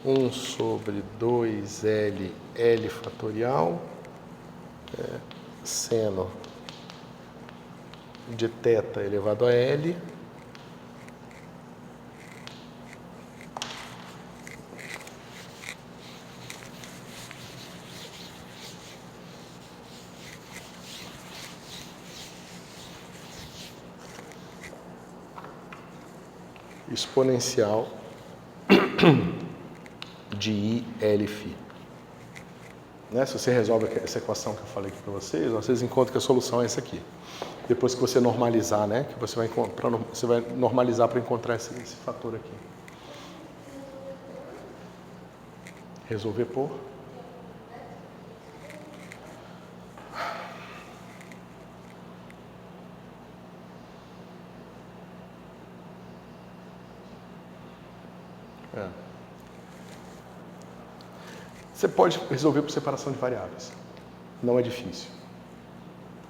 S1: 1 sobre 2L, L fatorial, seno de θ elevado a L, exponencial de ILφ. Né? Se você resolve essa equação que eu falei aqui para vocês, vocês encontram que a solução é essa aqui. Depois que você normalizar, né? Que você vai normalizar para encontrar esse fator aqui. Resolver por? Você pode resolver por separação de variáveis. Não é difícil.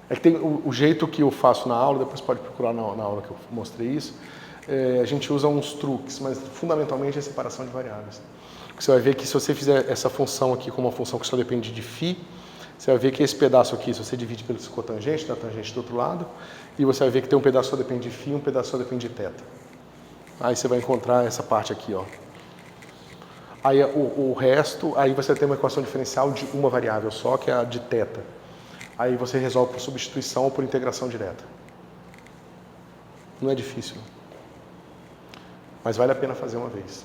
S1: É que tem o jeito que eu faço na aula, depois pode procurar na aula que eu mostrei isso, a gente usa uns truques, mas fundamentalmente é separação de variáveis. Porque você vai ver que se você fizer essa função aqui como uma função que só depende de φ, você vai ver que esse pedaço aqui, se você divide pelo cotangente, da tangente do outro lado, e você vai ver que tem um pedaço que só depende de φ e um pedaço que só depende de θ. Aí você vai encontrar essa parte aqui, ó. Aí o resto, aí você tem uma equação diferencial de uma variável só, que é a de θ. Aí você resolve por substituição ou por integração direta. Não é difícil, não. Mas vale a pena fazer uma vez.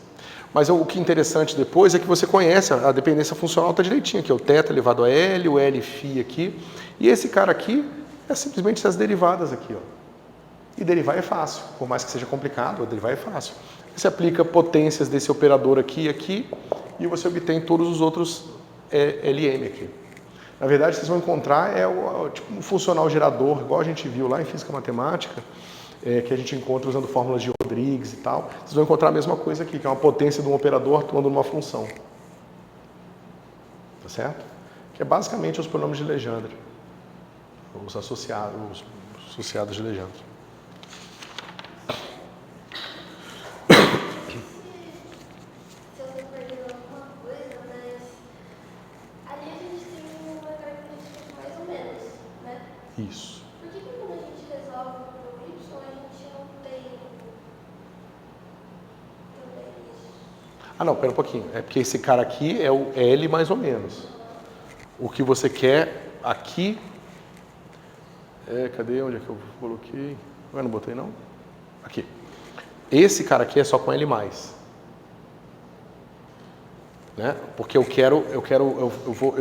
S1: Mas o que é interessante depois é que você conhece a dependência funcional, está direitinho, que é o θ elevado a L, o Lφ aqui. E esse cara aqui é simplesmente essas derivadas aqui, ó. E derivar é fácil, por mais que seja complicado, derivar é fácil. Você aplica potências desse operador aqui e aqui, e você obtém todos os outros Lm aqui. Na verdade, vocês vão encontrar tipo um funcional gerador, igual a gente viu lá em física matemática, que a gente encontra usando fórmulas de Rodrigues e tal. Vocês vão encontrar a mesma coisa aqui, que é uma potência de um operador atuando numa função. Tá certo? Que é basicamente os pronomes de Legendre, os associados de Legendre. Isso.
S3: Por que quando a gente resolve o y, a gente não tem também isso?
S1: Ah, não, pera um pouquinho. É porque esse cara aqui é o L mais ou menos. O que você quer aqui... cadê? Onde é que eu coloquei? Eu não botei, não? Aqui. Esse cara aqui é só com L+. Né? Porque eu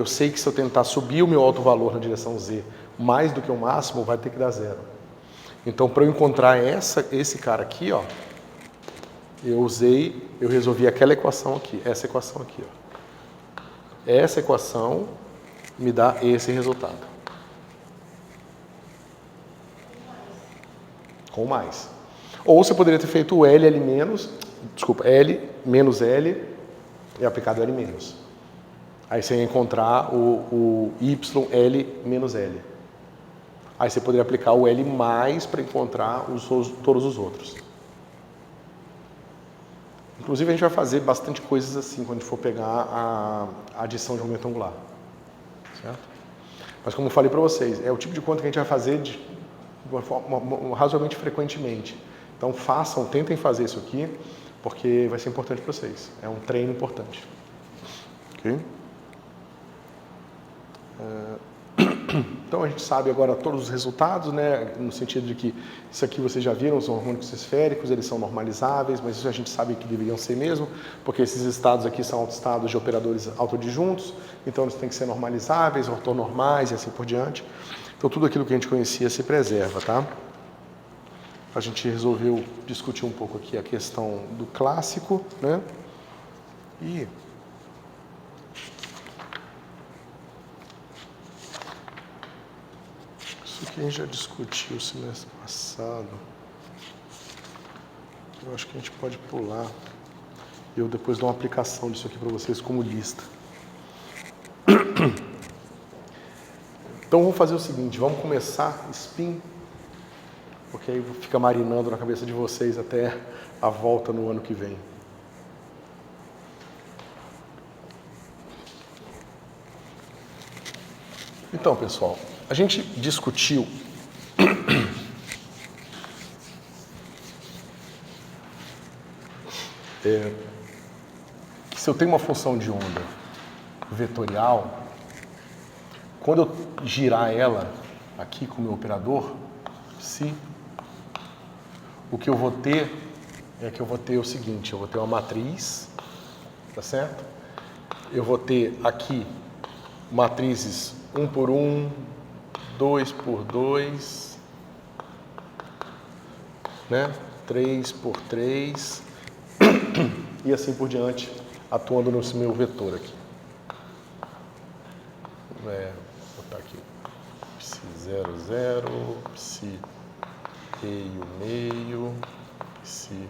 S1: sei que se eu tentar subir o meu alto valor na direção Z mais do que o máximo, vai ter que dar zero. Então, para eu encontrar esse cara aqui, ó, eu resolvi aquela equação aqui, essa equação aqui, ó. Essa equação me dá esse resultado. Com mais. Ou você poderia ter feito o L menos L e aplicado L menos. Aí você ia encontrar o Y L menos L. Aí você poderia aplicar o L mais para encontrar todos os outros. Inclusive a gente vai fazer bastante coisas assim quando a gente for pegar a adição de aumento angular. Certo? Mas como eu falei para vocês, é o tipo de conta que a gente vai fazer de uma forma razoavelmente frequentemente. Então tentem fazer isso aqui, porque vai ser importante para vocês. É um treino importante. Ok? Então a gente sabe agora todos os resultados, né? No sentido de que isso aqui vocês já viram, os harmônicos esféricos, eles são normalizáveis, mas isso a gente sabe que deveriam ser mesmo, porque esses estados aqui são autoestados de operadores autodisjuntos, então eles têm que ser normalizáveis, ortonormais e assim por diante. Então tudo aquilo que a gente conhecia se preserva, tá? A gente resolveu discutir um pouco aqui a questão do clássico, né? E isso que a gente já discutiu semestre passado. Eu acho que a gente pode pular. Eu depois dou uma aplicação disso aqui para vocês como lista. Então vamos fazer o seguinte, vamos começar spin, porque aí fica marinando na cabeça de vocês até a volta no ano que vem. Então, pessoal, a gente discutiu que se eu tenho uma função de onda vetorial, quando eu girar ela aqui com o meu operador, psi, o que eu vou ter é que eu vou ter o seguinte, eu vou ter uma matriz, tá certo? Eu vou ter aqui matrizes 1 por 1, 2 por 2, né? 3 por 3 e assim por diante, atuando no meu vetor aqui. Vou botar aqui psi 0, 0, psi meio, psi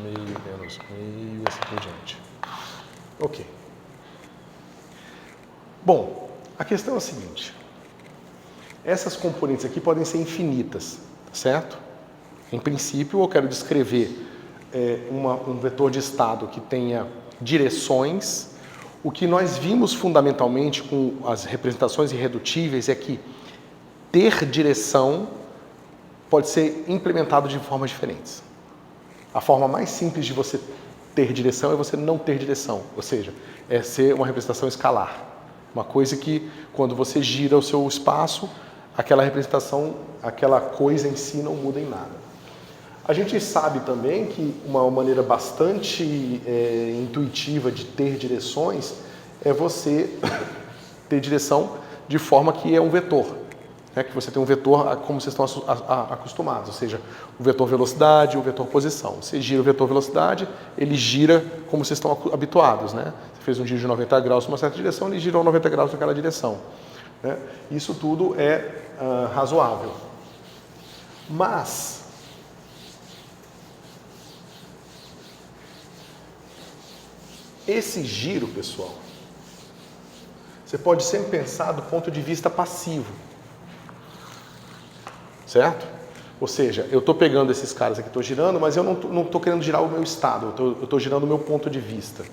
S1: meio menos meio, e assim por diante. Ok. Bom, a questão é a seguinte. Essas componentes aqui podem ser infinitas, certo? Em princípio, eu quero descrever um vetor de estado que tenha direções. O que nós vimos fundamentalmente com as representações irredutíveis é que ter direção pode ser implementado de formas diferentes. A forma mais simples de você ter direção é você não ter direção, ou seja, é ser uma representação escalar. Uma coisa que, quando você gira o seu espaço, aquela representação, aquela coisa em si não muda em nada. A gente sabe também que uma maneira bastante intuitiva de ter direções é você ter direção de forma que é um vetor. Que você tem um vetor como vocês estão acostumados, ou seja, o vetor velocidade e o vetor posição. Você gira o vetor velocidade, ele gira como vocês estão habituados, né? Você fez um giro de 90 graus numa certa direção, ele girou 90 graus naquela direção. Né? Isso tudo é razoável. Mas esse giro, pessoal, você pode sempre pensar do ponto de vista passivo. Certo? Ou seja, eu estou pegando esses caras aqui, estou girando, mas eu não estou querendo girar o meu estado, eu estou girando o meu ponto de vista.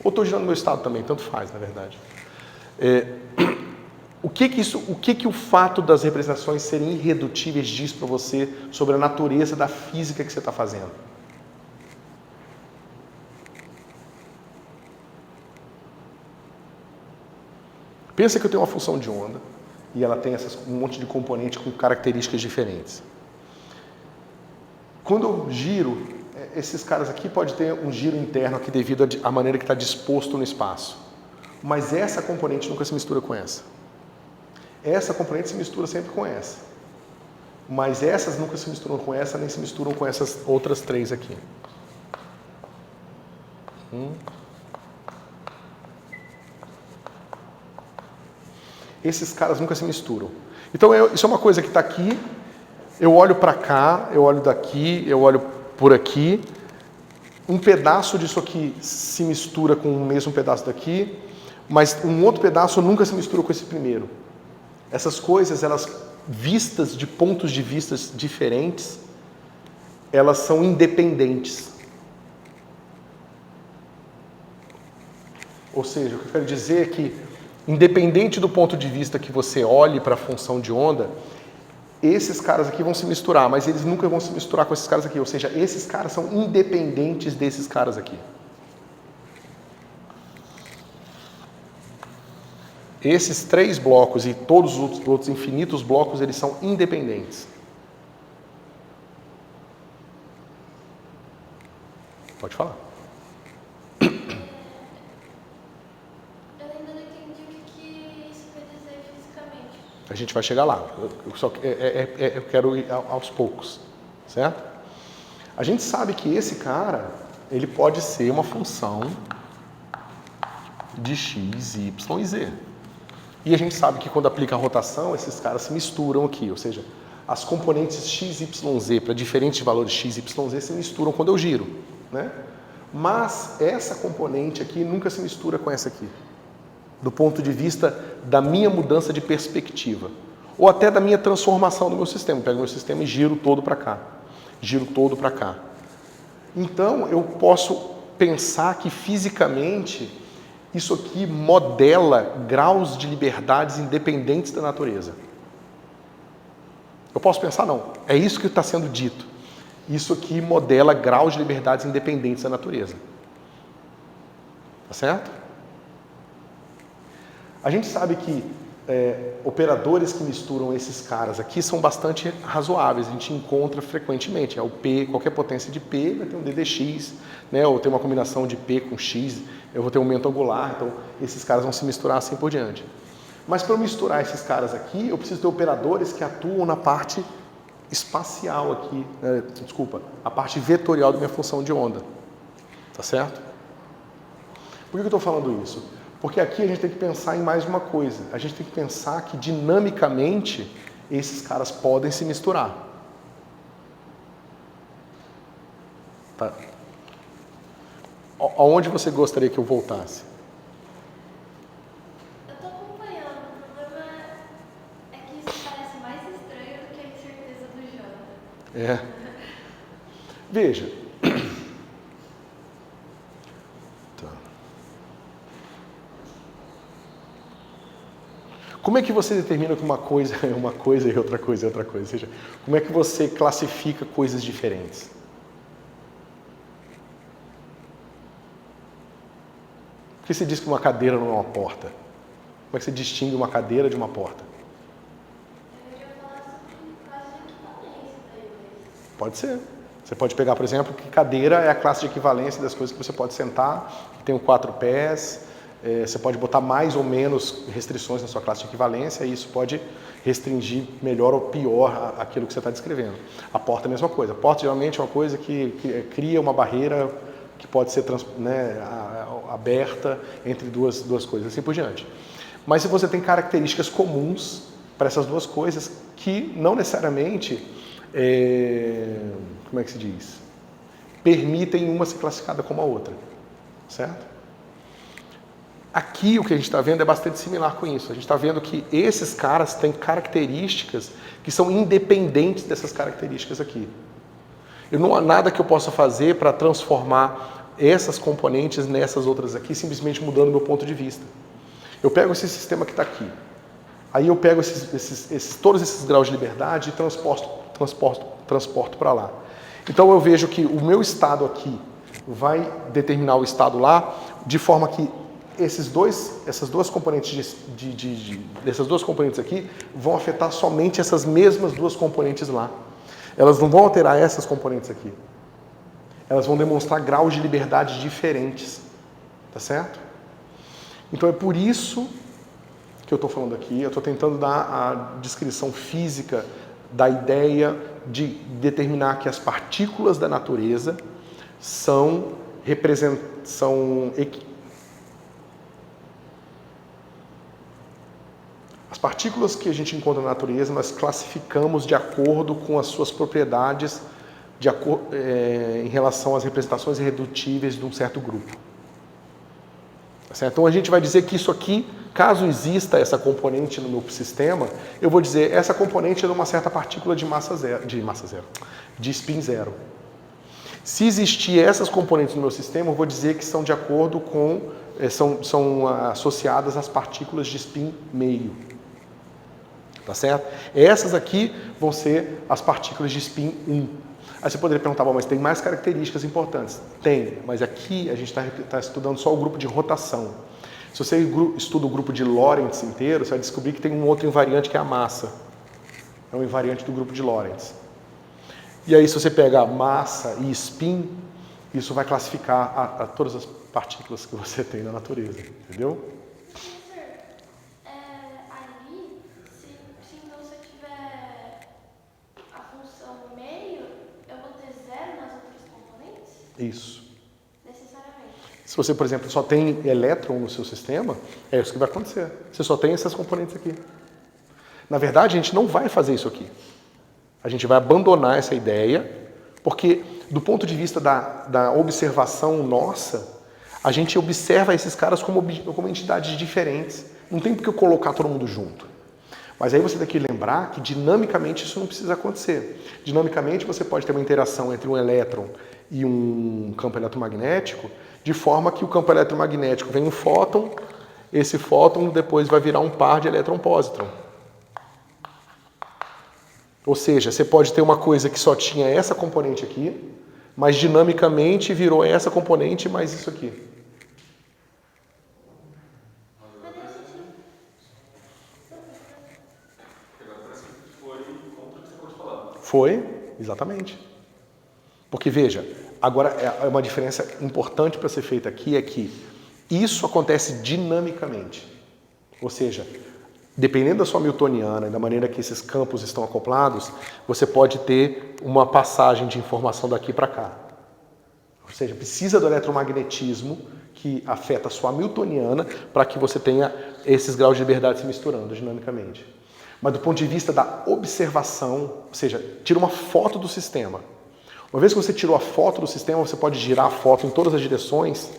S1: Ou estou girando o meu estado também, tanto faz, na verdade. O que o fato das representações serem irredutíveis diz para você sobre a natureza da física que você está fazendo? Pensa que eu tenho uma função de onda, e ela tem um monte de componentes com características diferentes. Quando eu giro, esses caras aqui podem ter um giro interno aqui devido à maneira que está disposto no espaço. Mas essa componente nunca se mistura com essa. Essa componente se mistura sempre com essa. Mas essas nunca se misturam com essa, nem se misturam com essas outras três aqui. Esses caras nunca se misturam. Então, isso é uma coisa que está aqui, eu olho para cá, eu olho daqui, eu olho por aqui, um pedaço disso aqui se mistura com o mesmo pedaço daqui, mas um outro pedaço nunca se mistura com esse primeiro. Essas coisas, elas vistas de pontos de vista diferentes, elas são independentes. Ou seja, o que eu quero dizer é que independente do ponto de vista que você olhe para a função de onda, esses caras aqui vão se misturar, mas eles nunca vão se misturar com esses caras aqui. Ou seja, esses caras são independentes desses caras aqui. Esses três blocos e todos os outros infinitos blocos, eles são independentes. Pode falar. A gente vai chegar lá. Eu quero ir aos poucos, certo? A gente sabe que esse cara, ele pode ser uma função de x, y e z. E a gente sabe que quando aplica a rotação, esses caras se misturam aqui, ou seja, as componentes x, y, z para diferentes valores x, y, z se misturam quando eu giro, né? Mas essa componente aqui nunca se mistura com essa aqui, do ponto de vista da minha mudança de perspectiva, ou até da minha transformação do meu sistema. Eu pego meu sistema e giro todo para cá, giro todo para cá. Então eu posso pensar que fisicamente isso aqui modela graus de liberdades independentes da natureza. Eu posso pensar, não, é isso que está sendo dito. Isso aqui modela graus de liberdades independentes da natureza. Tá certo? A gente sabe que operadores que misturam esses caras aqui são bastante razoáveis, a gente encontra frequentemente. É o P, qualquer potência de P vai ter um DDX, né? Ou tem uma combinação de P com X, eu vou ter um aumento angular, então esses caras vão se misturar assim por diante. Mas para eu misturar esses caras aqui, eu preciso ter operadores que atuam na parte espacial aqui, a parte vetorial da minha função de onda. Tá certo? Por que eu estou falando isso? Porque aqui a gente tem que pensar em mais uma coisa. A gente tem que pensar que dinamicamente esses caras podem se misturar. Tá? Aonde você gostaria que eu voltasse?
S3: Eu tô acompanhando. O problema é que isso parece mais estranho do que a incerteza do Jota.
S1: Veja. Tá. Como é que você determina que uma coisa é uma coisa e outra coisa é outra coisa? Ou seja, como é que você classifica coisas diferentes? Por que você diz que uma cadeira não é uma porta? Como é que você distingue uma cadeira de uma porta?
S3: Eu ia falar sobre classe de equivalência daí, mas...
S1: Pode ser. Você pode pegar, por exemplo, que cadeira é a classe de equivalência das coisas que você pode sentar, que tem 4 pés. Você pode botar mais ou menos restrições na sua classe de equivalência e isso pode restringir melhor ou pior aquilo que você está descrevendo. A porta é a mesma coisa. A porta geralmente é uma coisa que cria uma barreira que pode ser aberta entre duas coisas, assim por diante. Mas se você tem características comuns para essas duas coisas que não necessariamente, como é que se diz? Permitem uma ser classificada como a outra, certo? Aqui o que a gente está vendo é bastante similar com isso. A gente está vendo que esses caras têm características que são independentes dessas características aqui. Não há nada que eu possa fazer para transformar essas componentes nessas outras aqui, simplesmente mudando o meu ponto de vista. Eu pego esse sistema que está aqui, aí eu pego todos esses graus de liberdade e transporto para lá. Então eu vejo que o meu estado aqui vai determinar o estado lá, de forma que essas duas componentes dessas duas componentes aqui vão afetar somente essas mesmas duas componentes lá. Elas não vão alterar essas componentes aqui. Elas vão demonstrar graus de liberdade diferentes. Tá certo? Então é por isso que eu estou falando aqui. Eu estou tentando dar a descrição física da ideia de determinar que as partículas da natureza as partículas que a gente encontra na natureza, nós classificamos de acordo com as suas propriedades em relação às representações irredutíveis de um certo grupo. Certo? Então a gente vai dizer que isso aqui, caso exista essa componente no meu sistema, eu vou dizer essa componente é de uma certa partícula de spin zero. Se existir essas componentes no meu sistema, eu vou dizer que são de acordo com, são associadas às partículas de spin meio. Tá certo? Essas aqui vão ser as partículas de spin 1. Aí você poderia perguntar, bom, mas tem mais características importantes? Tem, mas aqui a gente está estudando só o grupo de rotação. Se você estuda o grupo de Lorentz inteiro, você vai descobrir que tem um outro invariante que é a massa. É um invariante do grupo de Lorentz. E aí se você pega massa e spin, isso vai classificar a todas as partículas que você tem na natureza, entendeu? Isso.
S3: Necessariamente.
S1: Se você, por exemplo, só tem elétron no seu sistema, é isso que vai acontecer. Você só tem essas componentes aqui. Na verdade, a gente não vai fazer isso aqui. A gente vai abandonar essa ideia, porque do ponto de vista da observação nossa, a gente observa esses caras como entidades diferentes. Não tem por que eu colocar todo mundo junto. Mas aí você tem que lembrar que dinamicamente isso não precisa acontecer. Dinamicamente você pode ter uma interação entre um elétron e um campo eletromagnético, de forma que o campo eletromagnético vem um fóton, esse fóton depois vai virar um par de elétron-pósitron. Ou seja, você pode ter uma coisa que só tinha essa componente aqui, mas dinamicamente virou essa componente mais isso aqui. Foi, exatamente. Porque veja, agora é uma diferença importante para ser feita aqui, é que isso acontece dinamicamente. Ou seja, dependendo da sua newtoniana e da maneira que esses campos estão acoplados, você pode ter uma passagem de informação daqui para cá. Ou seja, precisa do eletromagnetismo que afeta a sua newtoniana para que você tenha esses graus de liberdade se misturando dinamicamente. Mas do ponto de vista da observação, ou seja, tira uma foto do sistema. Uma vez que você tirou a foto do sistema, você pode girar a foto em todas as direções,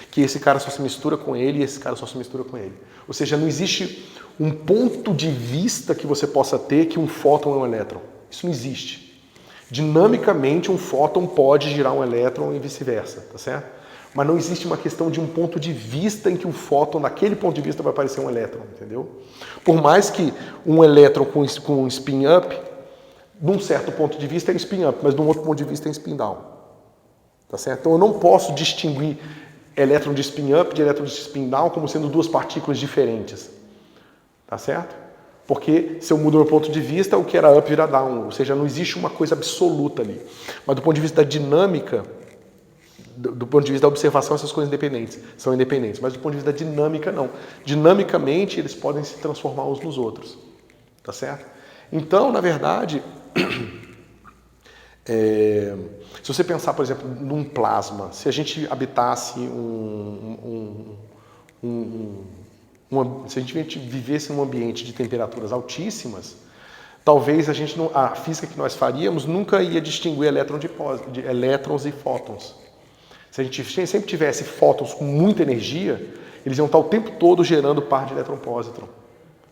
S1: que esse cara só se mistura com ele e esse cara só se mistura com ele. Ou seja, não existe um ponto de vista que você possa ter que um fóton é um elétron. Isso não existe. Dinamicamente, um fóton pode girar um elétron e vice-versa, tá certo? Mas não existe uma questão de um ponto de vista em que um fóton, naquele ponto de vista, vai parecer um elétron, entendeu? Por mais que um elétron com um spin-up, de um certo ponto de vista é spin-up, mas de um outro ponto de vista é spin-down. Tá certo? Então eu não posso distinguir elétron de spin-up de elétron de spin-down como sendo duas partículas diferentes. Tá certo? Porque se eu mudo meu ponto de vista, o que era up vira down. Ou seja, não existe uma coisa absoluta ali. Mas do ponto de vista da dinâmica, do ponto de vista da observação, essas coisas são independentes. Mas do ponto de vista da dinâmica, não. Dinamicamente, eles podem se transformar uns nos outros. Tá certo? Então, na verdade, se você pensar, por exemplo, num plasma, se a gente habitasse se a gente vivesse num ambiente de temperaturas altíssimas, talvez a física que nós faríamos nunca ia distinguir elétrons e fótons. Se a gente sempre tivesse fótons com muita energia, eles iam estar o tempo todo gerando par de elétron-pósitron.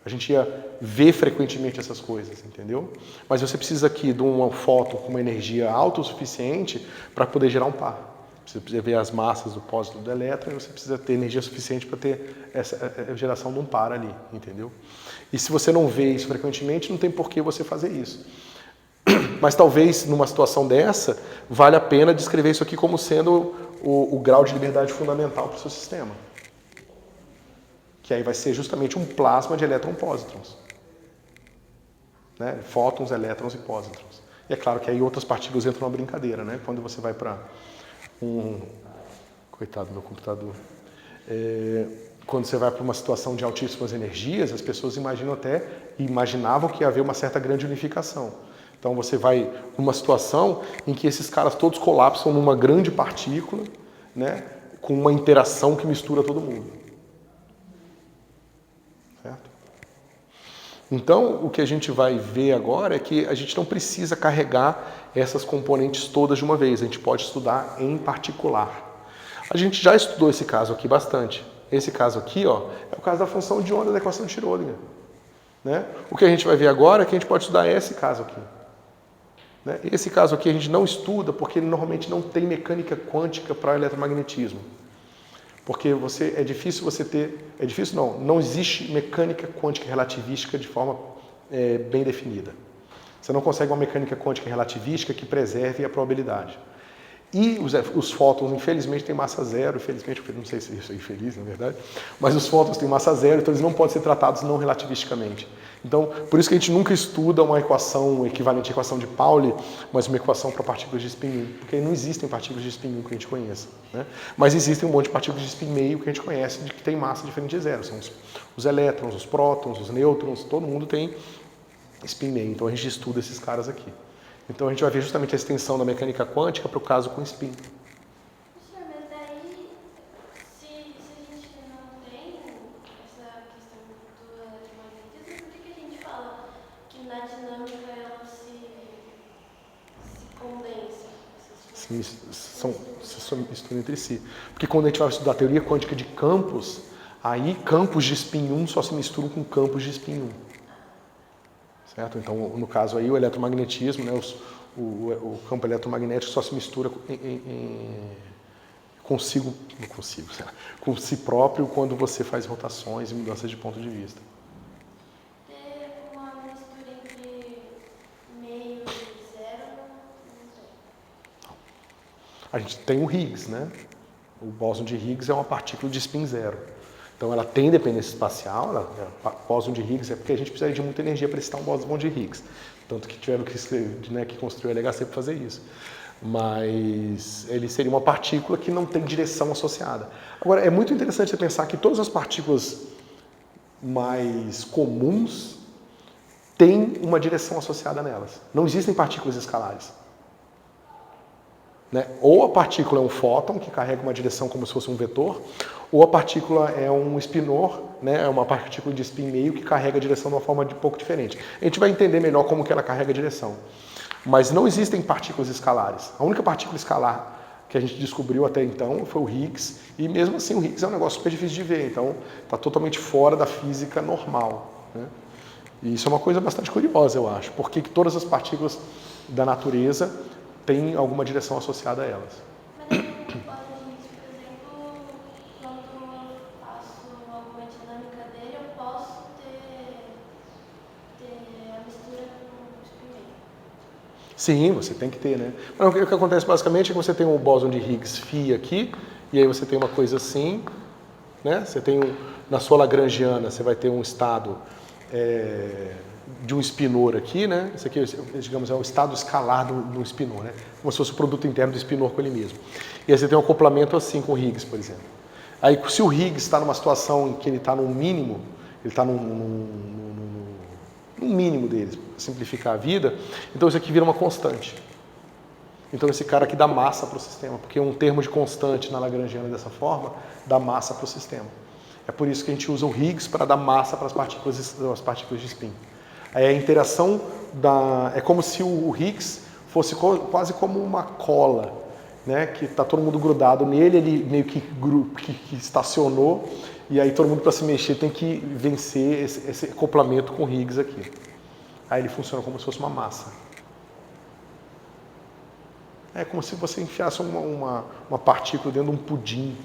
S1: A gente ia ver frequentemente essas coisas, entendeu? Mas você precisa aqui de um fóton com uma energia alta o suficiente para poder gerar um par. Você precisa ver as massas do pósitron e do elétron e você precisa ter energia suficiente para ter essa geração de um par ali, entendeu? E se você não vê isso frequentemente, não tem por que você fazer isso. Mas talvez, numa situação dessa, vale a pena descrever isso aqui como sendo o grau de liberdade fundamental para o seu sistema. Que aí vai ser justamente um plasma de elétron-pósitrons. Né? Fótons, elétrons e pósitrons. E é claro que aí outras partículas entram na brincadeira, né? Quando você vai para Coitado do meu computador. Quando você vai para uma situação de altíssimas energias, as pessoas imaginavam que ia haver uma certa grande unificação. Então você vai para uma situação em que esses caras todos colapsam numa grande partícula, né, com uma interação que mistura todo mundo. Certo? Então, o que a gente vai ver agora é que a gente não precisa carregar essas componentes todas de uma vez, a gente pode estudar em particular. A gente já estudou esse caso aqui bastante. Esse caso aqui, ó, é o caso da função de onda da equação de Schrödinger. Né? O que a gente vai ver agora é que a gente pode estudar esse caso aqui. Né? Esse caso aqui a gente não estuda porque ele normalmente não tem mecânica quântica para eletromagnetismo. Porque é difícil você ter... É difícil não. Não existe mecânica quântica relativística de forma bem definida. Você não consegue uma mecânica quântica relativística que preserve a probabilidade. E os fótons, infelizmente, têm massa zero. Infelizmente, não sei se isso é infeliz, na verdade. Mas os fótons têm massa zero, então eles não podem ser tratados não relativisticamente. Então, por isso que a gente nunca estuda uma equação equivalente à equação de Pauli, mas uma equação para partículas de spin 1, porque não existem partículas de spin 1 que a gente conheça. Né? Mas existem um monte de partículas de spin meio que a gente conhece que tem massa diferente de zero. São os elétrons, os prótons, os nêutrons, todo mundo tem spin meio. Então a gente estuda esses caras aqui. Então a gente vai ver justamente a extensão da mecânica quântica para o caso com spin.
S3: Mas daí, se a gente não tem essa questão do eletromagnetismo, por que a gente fala que na dinâmica ela se
S1: se misturam entre si. Porque quando a gente vai estudar a teoria quântica de campos, aí campos de spin 1 só se misturam com campos de spin 1. Certo? Então, no caso aí, o eletromagnetismo, né, o campo eletromagnético só se mistura com si próprio quando você faz rotações e mudanças de ponto de vista.
S3: Ter uma mistura entre meio e zero, não sei.
S1: A gente tem o Higgs, né? O bóson de Higgs é uma partícula de spin zero. Então ela tem dependência espacial, bóson de Higgs é porque a gente precisa de muita energia para citar um bóson de Higgs. Tanto que tiveram que construir o LHC para fazer isso. Mas ele seria uma partícula que não tem direção associada. Agora, é muito interessante você pensar que todas as partículas mais comuns têm uma direção associada nelas. Não existem partículas escalares. Né? Ou a partícula é um fóton, que carrega uma direção como se fosse um vetor, ou a partícula é um spinor, né? É uma partícula de spin meio que carrega a direção de uma forma um pouco diferente. A gente vai entender melhor como que ela carrega a direção. Mas não existem partículas escalares. A única partícula escalar que a gente descobriu até então foi o Higgs, e mesmo assim o Higgs é um negócio super difícil de ver, então está totalmente fora da física normal. Né? E isso é uma coisa bastante curiosa, eu acho, porque todas as partículas da natureza têm alguma direção associada a elas.
S3: Mas eu gosto disso, por exemplo, quando eu faço alguma dinâmica dele, eu posso ter a mistura com os primeiros.
S1: Sim, você tem que ter, né? Mas o que acontece basicamente é que você tem um bóson de Higgs φ aqui, e aí você tem uma coisa assim, né? Você tem na sua lagrangiana, você vai ter um estado de um spinor aqui, né? Isso aqui, digamos, é o estado escalar do spinor, né? Como se fosse o produto interno do spinor com ele mesmo. E aí você tem um acoplamento assim com o Higgs, por exemplo. Aí, se o Higgs está numa situação em que ele está no mínimo, ele está no mínimo dele, para simplificar a vida, então isso aqui vira uma constante. Então esse cara aqui dá massa para o sistema, porque um termo de constante na lagrangiana dessa forma dá massa para o sistema. É por isso que a gente usa o Higgs para dar massa para as partículas de spin. Aí a interação é como se o Higgs fosse quase como uma cola, né? Que está todo mundo grudado nele, ele meio que estacionou, e aí todo mundo para se mexer tem que vencer esse acoplamento com o Higgs aqui. Aí ele funciona como se fosse uma massa. É como se você enfiasse uma partícula dentro de um pudim.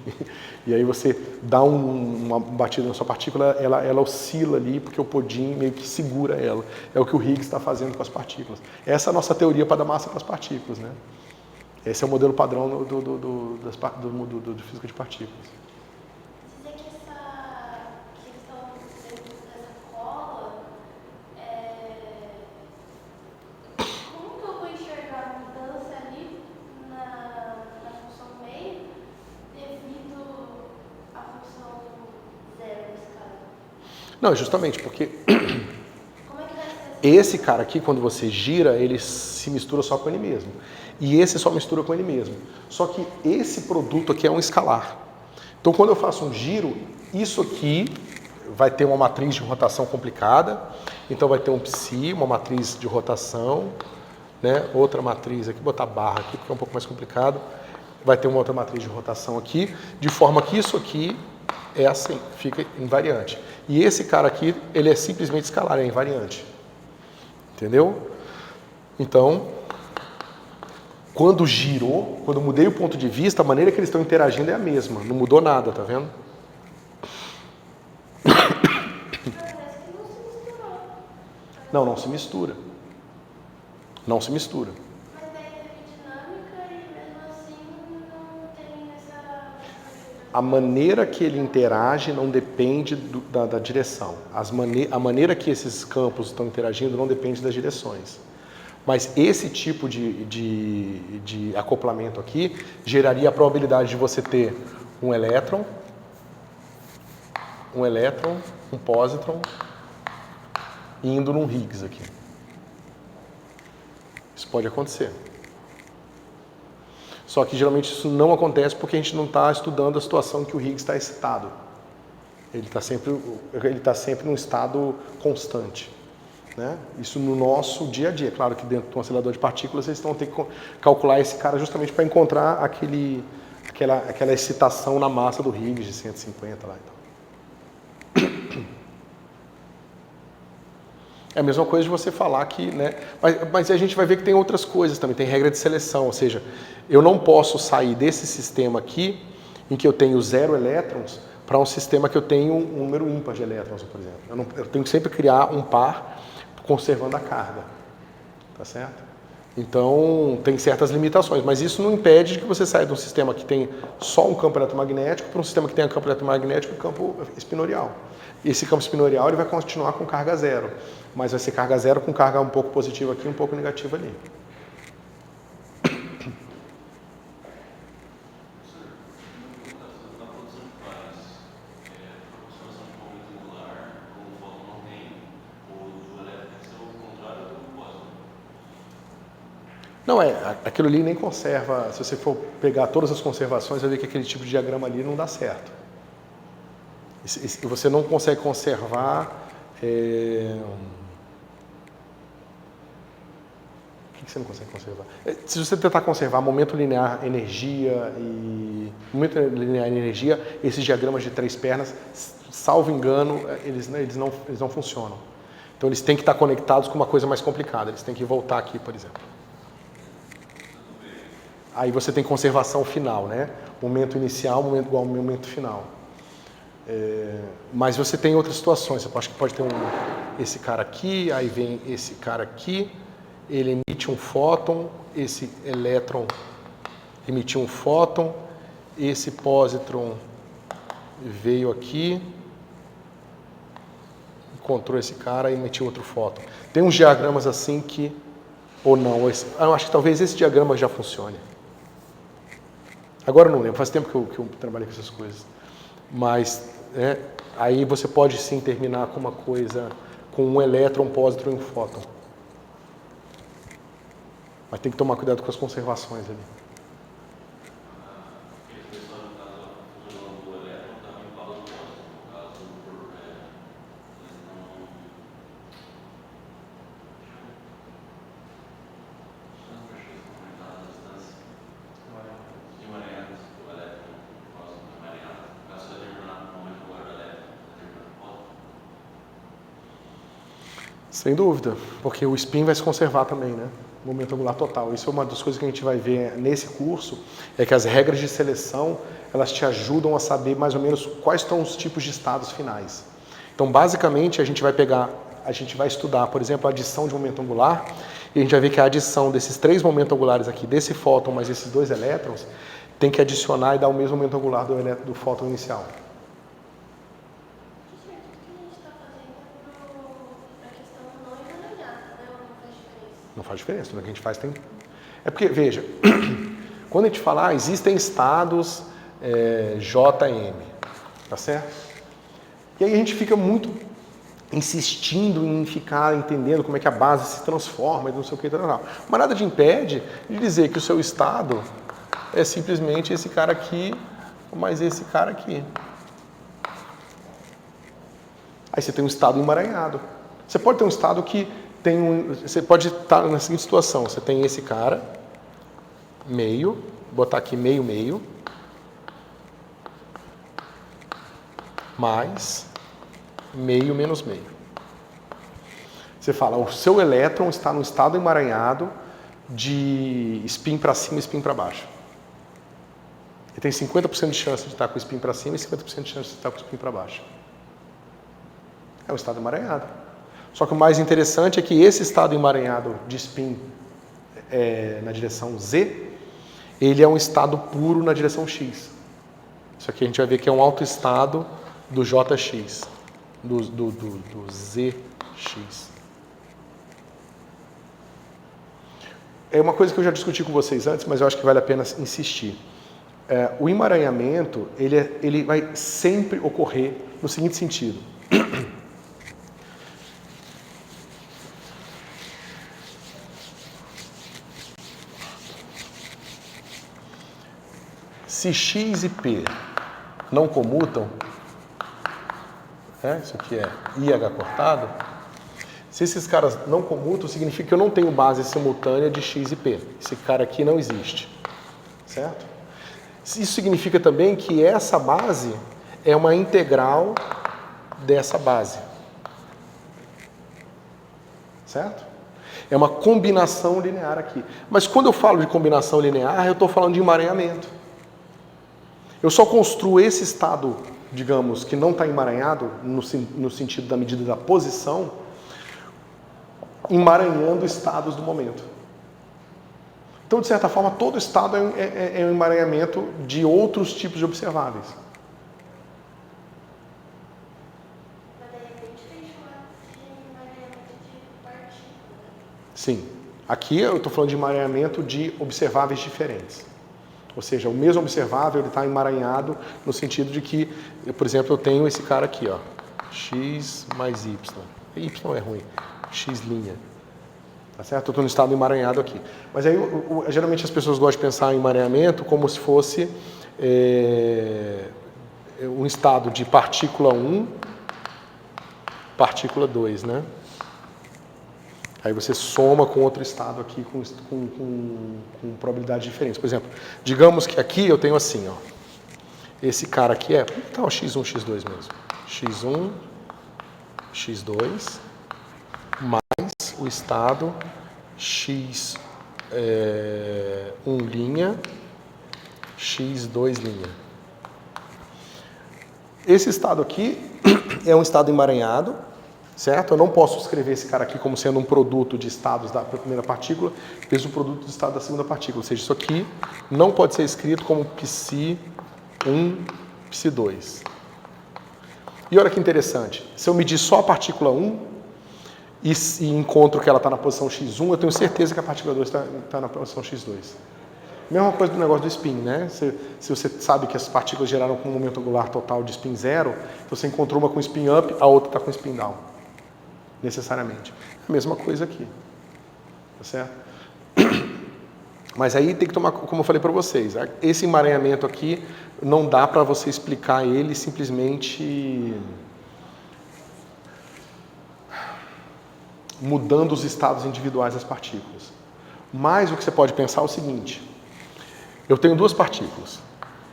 S1: E aí você dá uma batida na sua partícula, ela oscila ali, porque o pudim meio que segura ela. É o que o Higgs está fazendo com as partículas. Essa é a nossa teoria para dar massa para as partículas, né? Esse é o modelo padrão do física de partículas.
S3: Dizem que eles estão dentro dessa cola, como que eu vou enxergar a mudança ali na função meio devido à função zero desse cara?
S1: Não, justamente porque
S3: Como é que vai ser essa?
S1: esse cara aqui, quando você gira, ele se mistura só com ele mesmo. E esse só mistura com ele mesmo. Só que esse produto aqui é um escalar. Então, quando eu faço um giro, isso aqui vai ter uma matriz de rotação complicada. Então, vai ter um psi, uma matriz de rotação, né? Outra matriz aqui, botar barra aqui, porque é um pouco mais complicado. Vai ter uma outra matriz de rotação aqui, de forma que isso aqui é assim, fica invariante. E esse cara aqui, ele é simplesmente escalar, é invariante. Entendeu? Então, quando girou, quando eu mudei o ponto de vista, a maneira que eles estão interagindo é a mesma. Não mudou nada, tá vendo?
S3: Parece que não se misturou.
S1: Não se mistura. Não se mistura.
S3: Mas daí teve dinâmica e mesmo assim não tem essa...
S1: A maneira que ele interage não depende da direção. A maneira que esses campos estão interagindo não depende das direções. Mas esse tipo de acoplamento aqui geraria a probabilidade de você ter um elétron, um pósitron, indo num Higgs aqui. Isso pode acontecer. Só que geralmente isso não acontece porque a gente não está estudando a situação em que o Higgs está excitado. Ele está sempre num estado constante. né? Isso no nosso dia a dia. Claro que dentro de um acelerador de partículas vocês vão ter que calcular esse cara justamente para encontrar aquela excitação na massa do Higgs de 150 lá e tal. É a mesma coisa de você falar que, né? Mas a gente vai ver que tem outras coisas também, tem regra de seleção, ou seja, eu não posso sair desse sistema aqui, em que eu tenho 0 elétrons, para um sistema que eu tenho um número ímpar de elétrons, por exemplo. Eu tenho que sempre criar um par conservando a carga, tá certo? Então, tem certas limitações, mas isso não impede que você saia de um sistema que tem só um campo eletromagnético para um sistema que tem um campo eletromagnético e um campo espinorial. Esse campo espinorial ele vai continuar com carga zero, mas vai ser carga zero com carga um pouco positiva aqui e um pouco negativa ali. Não, aquilo ali nem conserva, se você for pegar todas as conservações, vai ver que aquele tipo de diagrama ali não dá certo. Você não consegue conservar... O que você não consegue conservar? Se você tentar conservar momento linear, energia e... Momento linear e energia, esses diagramas de 3 pernas, salvo engano, eles não funcionam. Então eles têm que estar conectados com uma coisa mais complicada, eles têm que voltar aqui, por exemplo. Aí você tem conservação final, né? Momento inicial, momento igual ao momento final. Mas você tem outras situações. Você pode ter esse cara aqui, aí vem esse cara aqui, ele emite um fóton, esse elétron emitiu um fóton, esse pósitron veio aqui, encontrou esse cara e emitiu outro fóton. Tem uns diagramas assim que... Ou não, eu acho que talvez esse diagrama já funcione. Agora eu não lembro, faz tempo que eu trabalhei com essas coisas. Mas aí você pode sim terminar com uma coisa, com um elétron, um pósitron e um fóton. Mas tem que tomar cuidado com as conservações ali. Sem dúvida, porque o spin vai se conservar também, né? Momento angular total. Isso é uma das coisas que a gente vai ver nesse curso, é que as regras de seleção, elas te ajudam a saber mais ou menos quais são os tipos de estados finais. Então, basicamente, a gente vai estudar, por exemplo, a adição de momento angular, e a gente vai ver que a adição desses 3 momentos angulares aqui, desse fóton mais esses 2 elétrons, tem que adicionar e dar o mesmo momento angular do fóton inicial. Não faz diferença, tudo que a gente faz tem... É porque, veja, quando a gente fala, existem estados JM, tá certo? E aí a gente fica muito insistindo em ficar entendendo como é que a base se transforma e não sei o que, tal. Mas nada te impede de dizer que o seu estado é simplesmente esse cara aqui, mais esse cara aqui. Aí você tem um estado emaranhado. Você pode ter um estado que você pode estar na seguinte situação, você tem esse cara, meio, botar aqui meio, meio, mais meio menos meio. Você fala, o seu elétron está no estado emaranhado de spin para cima e spin para baixo. Ele tem 50% de chance de estar com o spin para cima e 50% de chance de estar com o spin para baixo. É um estado emaranhado. Só que o mais interessante é que esse estado emaranhado de spin na direção Z, ele é um estado puro na direção X. Isso aqui a gente vai ver que é um autoestado do JX, do ZX. É uma coisa que eu já discuti com vocês antes, mas eu acho que vale a pena insistir. O emaranhamento, ele vai sempre ocorrer no seguinte sentido. Se X e P não comutam, isso aqui é IH cortado, Se esses caras não comutam, significa que eu não tenho base simultânea de x e p. Esse cara aqui não existe, certo? Isso significa também que essa base é uma integral dessa base, certo? É uma combinação linear aqui. Mas quando eu falo de combinação linear, eu estou falando de emaranhamento. Eu só construo esse estado, digamos, que não está emaranhado, no sentido da medida da posição, emaranhando estados do momento. Então, de certa forma, todo estado é um emaranhamento de outros tipos de observáveis.
S3: Mas daí é bem diferente de emaranhamento de partícula.
S1: Sim. Aqui eu estou falando de emaranhamento de observáveis diferentes. Ou seja, o mesmo observável está emaranhado no sentido de que, por exemplo, eu tenho esse cara aqui, ó, x mais y. Y é ruim. X'. Tá certo? Eu estou no estado emaranhado aqui. Mas aí, geralmente as pessoas gostam de pensar em emaranhamento como se fosse um estado de partícula 1, partícula 2, né? Aí você soma com outro estado aqui com probabilidades diferentes. Por exemplo, digamos que aqui eu tenho assim, ó. Esse cara aqui é... Tá, o x1, x2 mesmo. x1, x2, mais o estado x1', x2'. Esse estado aqui é um estado emaranhado, certo? Eu não posso escrever esse cara aqui como sendo um produto de estados da primeira partícula vezes um produto de estado da segunda partícula. Ou seja, isso aqui não pode ser escrito como psi1, psi2. E olha que interessante, se eu medir só a partícula 1 e encontro que ela está na posição x1, eu tenho certeza que a partícula 2 está na posição x2. Mesma coisa do negócio do spin, né? Se você sabe que as partículas geraram com um momento angular total de spin 0, você encontrou uma com spin up, a outra está com spin down. Necessariamente. A mesma coisa aqui. Tá certo? Mas aí tem que tomar, como eu falei para vocês, esse emaranhamento aqui não dá para você explicar ele simplesmente mudando os estados individuais das partículas. Mas o que você pode pensar é o seguinte: eu tenho duas partículas,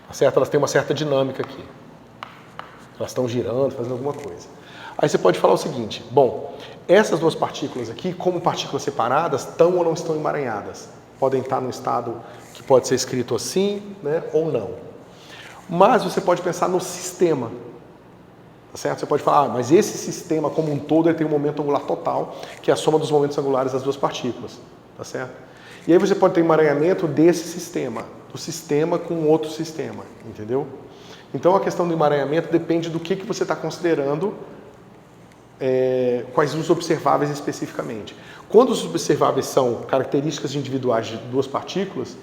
S1: tá certo? Elas têm uma certa dinâmica aqui. Elas estão girando, fazendo alguma coisa. Aí você pode falar o seguinte: bom, essas duas partículas aqui, como partículas separadas, estão ou não estão emaranhadas? Podem estar no estado que pode ser escrito assim, né, ou não. Mas você pode pensar no sistema. Tá certo? Você pode falar, mas esse sistema como um todo ele tem um momento angular total, que é a soma dos momentos angulares das duas partículas. Tá certo? E aí você pode ter emaranhamento desse sistema, do sistema com outro sistema, entendeu? Então a questão do emaranhamento depende do que você está considerando, quais os observáveis especificamente. Quando os observáveis são características individuais de duas partículas,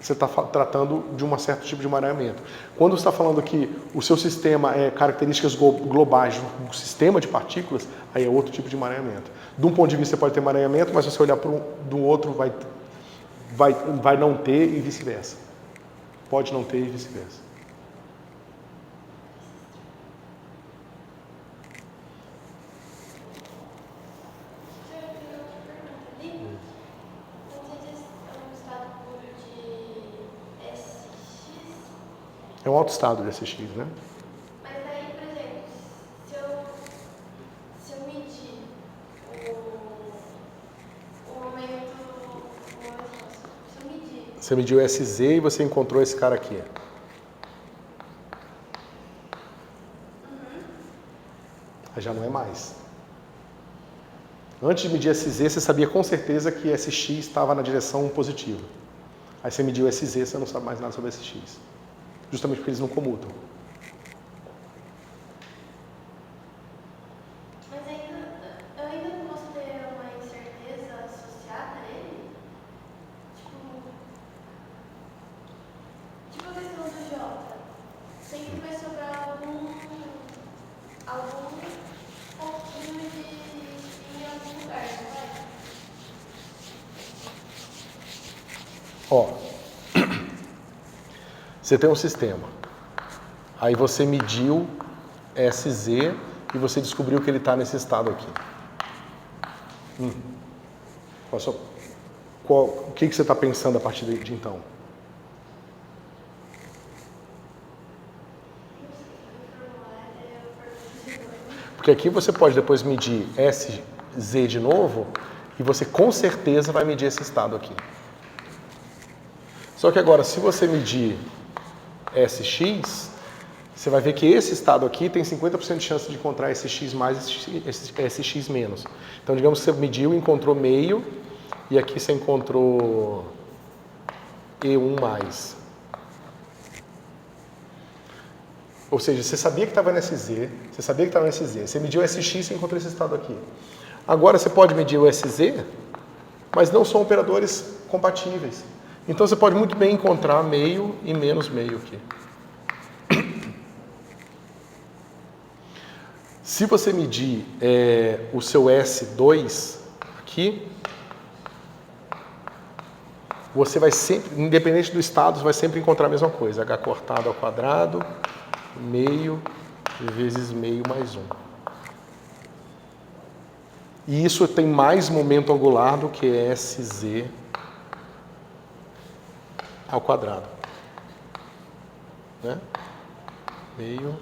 S1: você está tratando de um certo tipo de emaranhamento. Quando você está falando que o seu sistema é características globais de um sistema de partículas, aí é outro tipo de emaranhamento. De um ponto de vista você pode ter emaranhamento, mas se você olhar para do outro vai não ter e vice-versa. Pode não ter e vice-versa. É um autoestado de SX, né?
S3: Mas daí, por exemplo, se eu medir o momento, se eu medir...
S1: Você mediu SZ e você encontrou esse cara aqui. Aí já não é mais. Antes de medir SZ, você sabia com certeza que SX estava na direção positiva. Aí você mediu SZ, você não sabe mais nada sobre SX. Justamente porque eles não comutam.
S3: Mas eu ainda não posso ter uma incerteza associada a ele? Tipo a questão do J. Sempre vai sobrar algum pouquinho de spin em algum lugar, não vai?
S1: Ó. Você tem um sistema, aí você mediu SZ e você descobriu que ele está nesse estado aqui. O que você está pensando a partir de então? Porque aqui você pode depois medir SZ de novo e você com certeza vai medir esse estado aqui. Só que agora, se você medir SX, você vai ver que esse estado aqui tem 50% de chance de encontrar SX mais e SX menos. Então, digamos que você mediu e encontrou meio, e aqui você encontrou E1 mais. Ou seja, você sabia que estava nesse Z, você sabia que estava nesse Z, você mediu o SX e encontrou esse estado aqui. Agora você pode medir o SZ, mas não são operadores compatíveis. Então você pode muito bem encontrar meio e menos meio aqui. Se você medir o seu S2 aqui, você vai sempre, independente do estado, você vai sempre encontrar a mesma coisa. H cortado ao quadrado, meio vezes meio mais 1. E isso tem mais momento angular do que SZ ao quadrado. Né? Meio.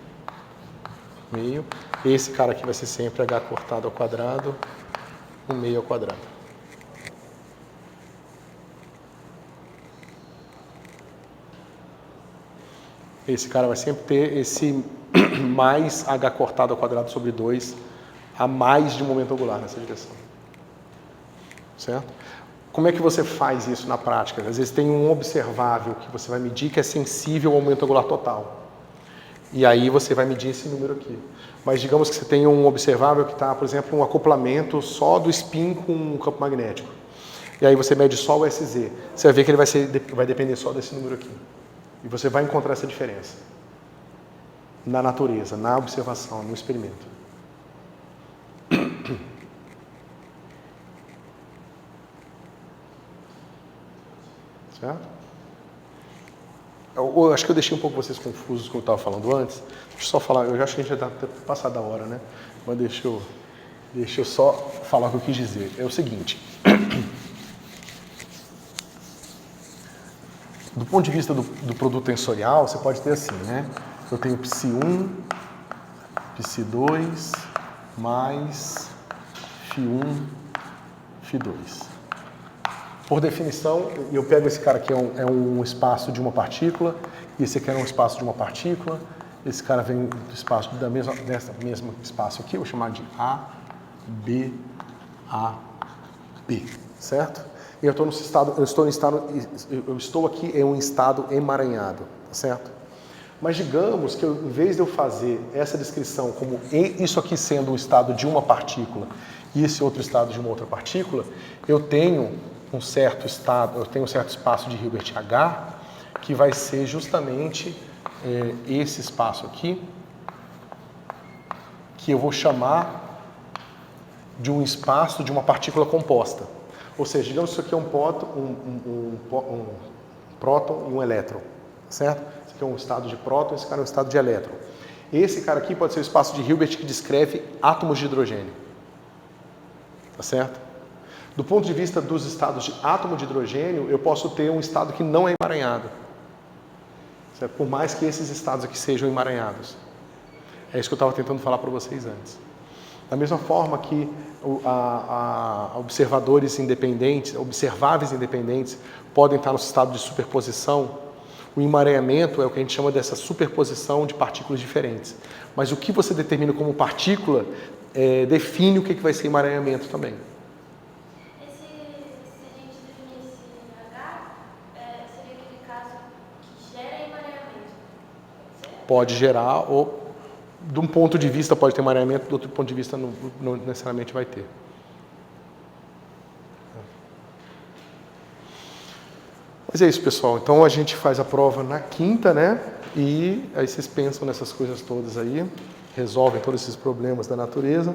S1: Esse cara aqui vai ser sempre H cortado ao quadrado, o meio ao quadrado. Esse cara vai sempre ter esse mais H cortado ao quadrado sobre 2 a mais de momento angular nessa direção. Certo? Como é que você faz isso na prática? Às vezes tem um observável que você vai medir que é sensível ao momento angular total. E aí você vai medir esse número aqui. Mas digamos que você tem um observável que está, por exemplo, um acoplamento só do spin com um campo magnético. E aí você mede só o SZ. Você vai ver que ele vai depender só desse número aqui. E você vai encontrar essa diferença. Na natureza, na observação, no experimento. Certo? Eu acho que eu deixei um pouco vocês confusos com o que eu estava falando antes. Deixa eu só falar, eu já acho que a gente já está passado da hora, né? Mas deixa eu só falar o que eu quis dizer. É o seguinte. Do ponto de vista do produto tensorial, você pode ter assim, né? Eu tenho Psi1, Psi2, mais Φ1, Φ2. Por definição, eu pego esse cara aqui, é um espaço de uma partícula, e esse aqui é um espaço de uma partícula, esse cara vem do espaço dessa mesma espaço aqui, eu vou chamar de A, B, A, B, certo? E eu estou no estado, eu estou aqui em um estado emaranhado, certo? Mas digamos que em vez de eu fazer essa descrição como isso aqui sendo o estado de uma partícula e esse outro estado de uma outra partícula, eu tenho um certo espaço de Hilbert H, que vai ser justamente esse espaço aqui, que eu vou chamar de um espaço de uma partícula composta. Ou seja, digamos que isso aqui é um próton e um elétron, certo? Esse aqui é um estado de próton, esse cara é um estado de elétron. Esse cara aqui pode ser o espaço de Hilbert que descreve átomos de hidrogênio, tá certo? Do ponto de vista dos estados de átomo de hidrogênio, eu posso ter um estado que não é emaranhado, certo? Por mais que esses estados aqui sejam emaranhados. É isso que eu estava tentando falar para vocês antes. Da mesma forma que observáveis independentes podem estar no estado de superposição, o emaranhamento é o que a gente chama dessa superposição de partículas diferentes. Mas o que você determina como partícula define o que vai ser emaranhamento também.
S3: Se a gente definisse H, seria aquele caso que gera emaranhamento.
S1: Pode gerar, ou de um ponto de vista pode ter emaranhamento, do outro ponto de vista não necessariamente vai ter. Mas é isso, pessoal. Então a gente faz a prova na quinta, né? E aí vocês pensam nessas coisas todas aí, resolvem todos esses problemas da natureza.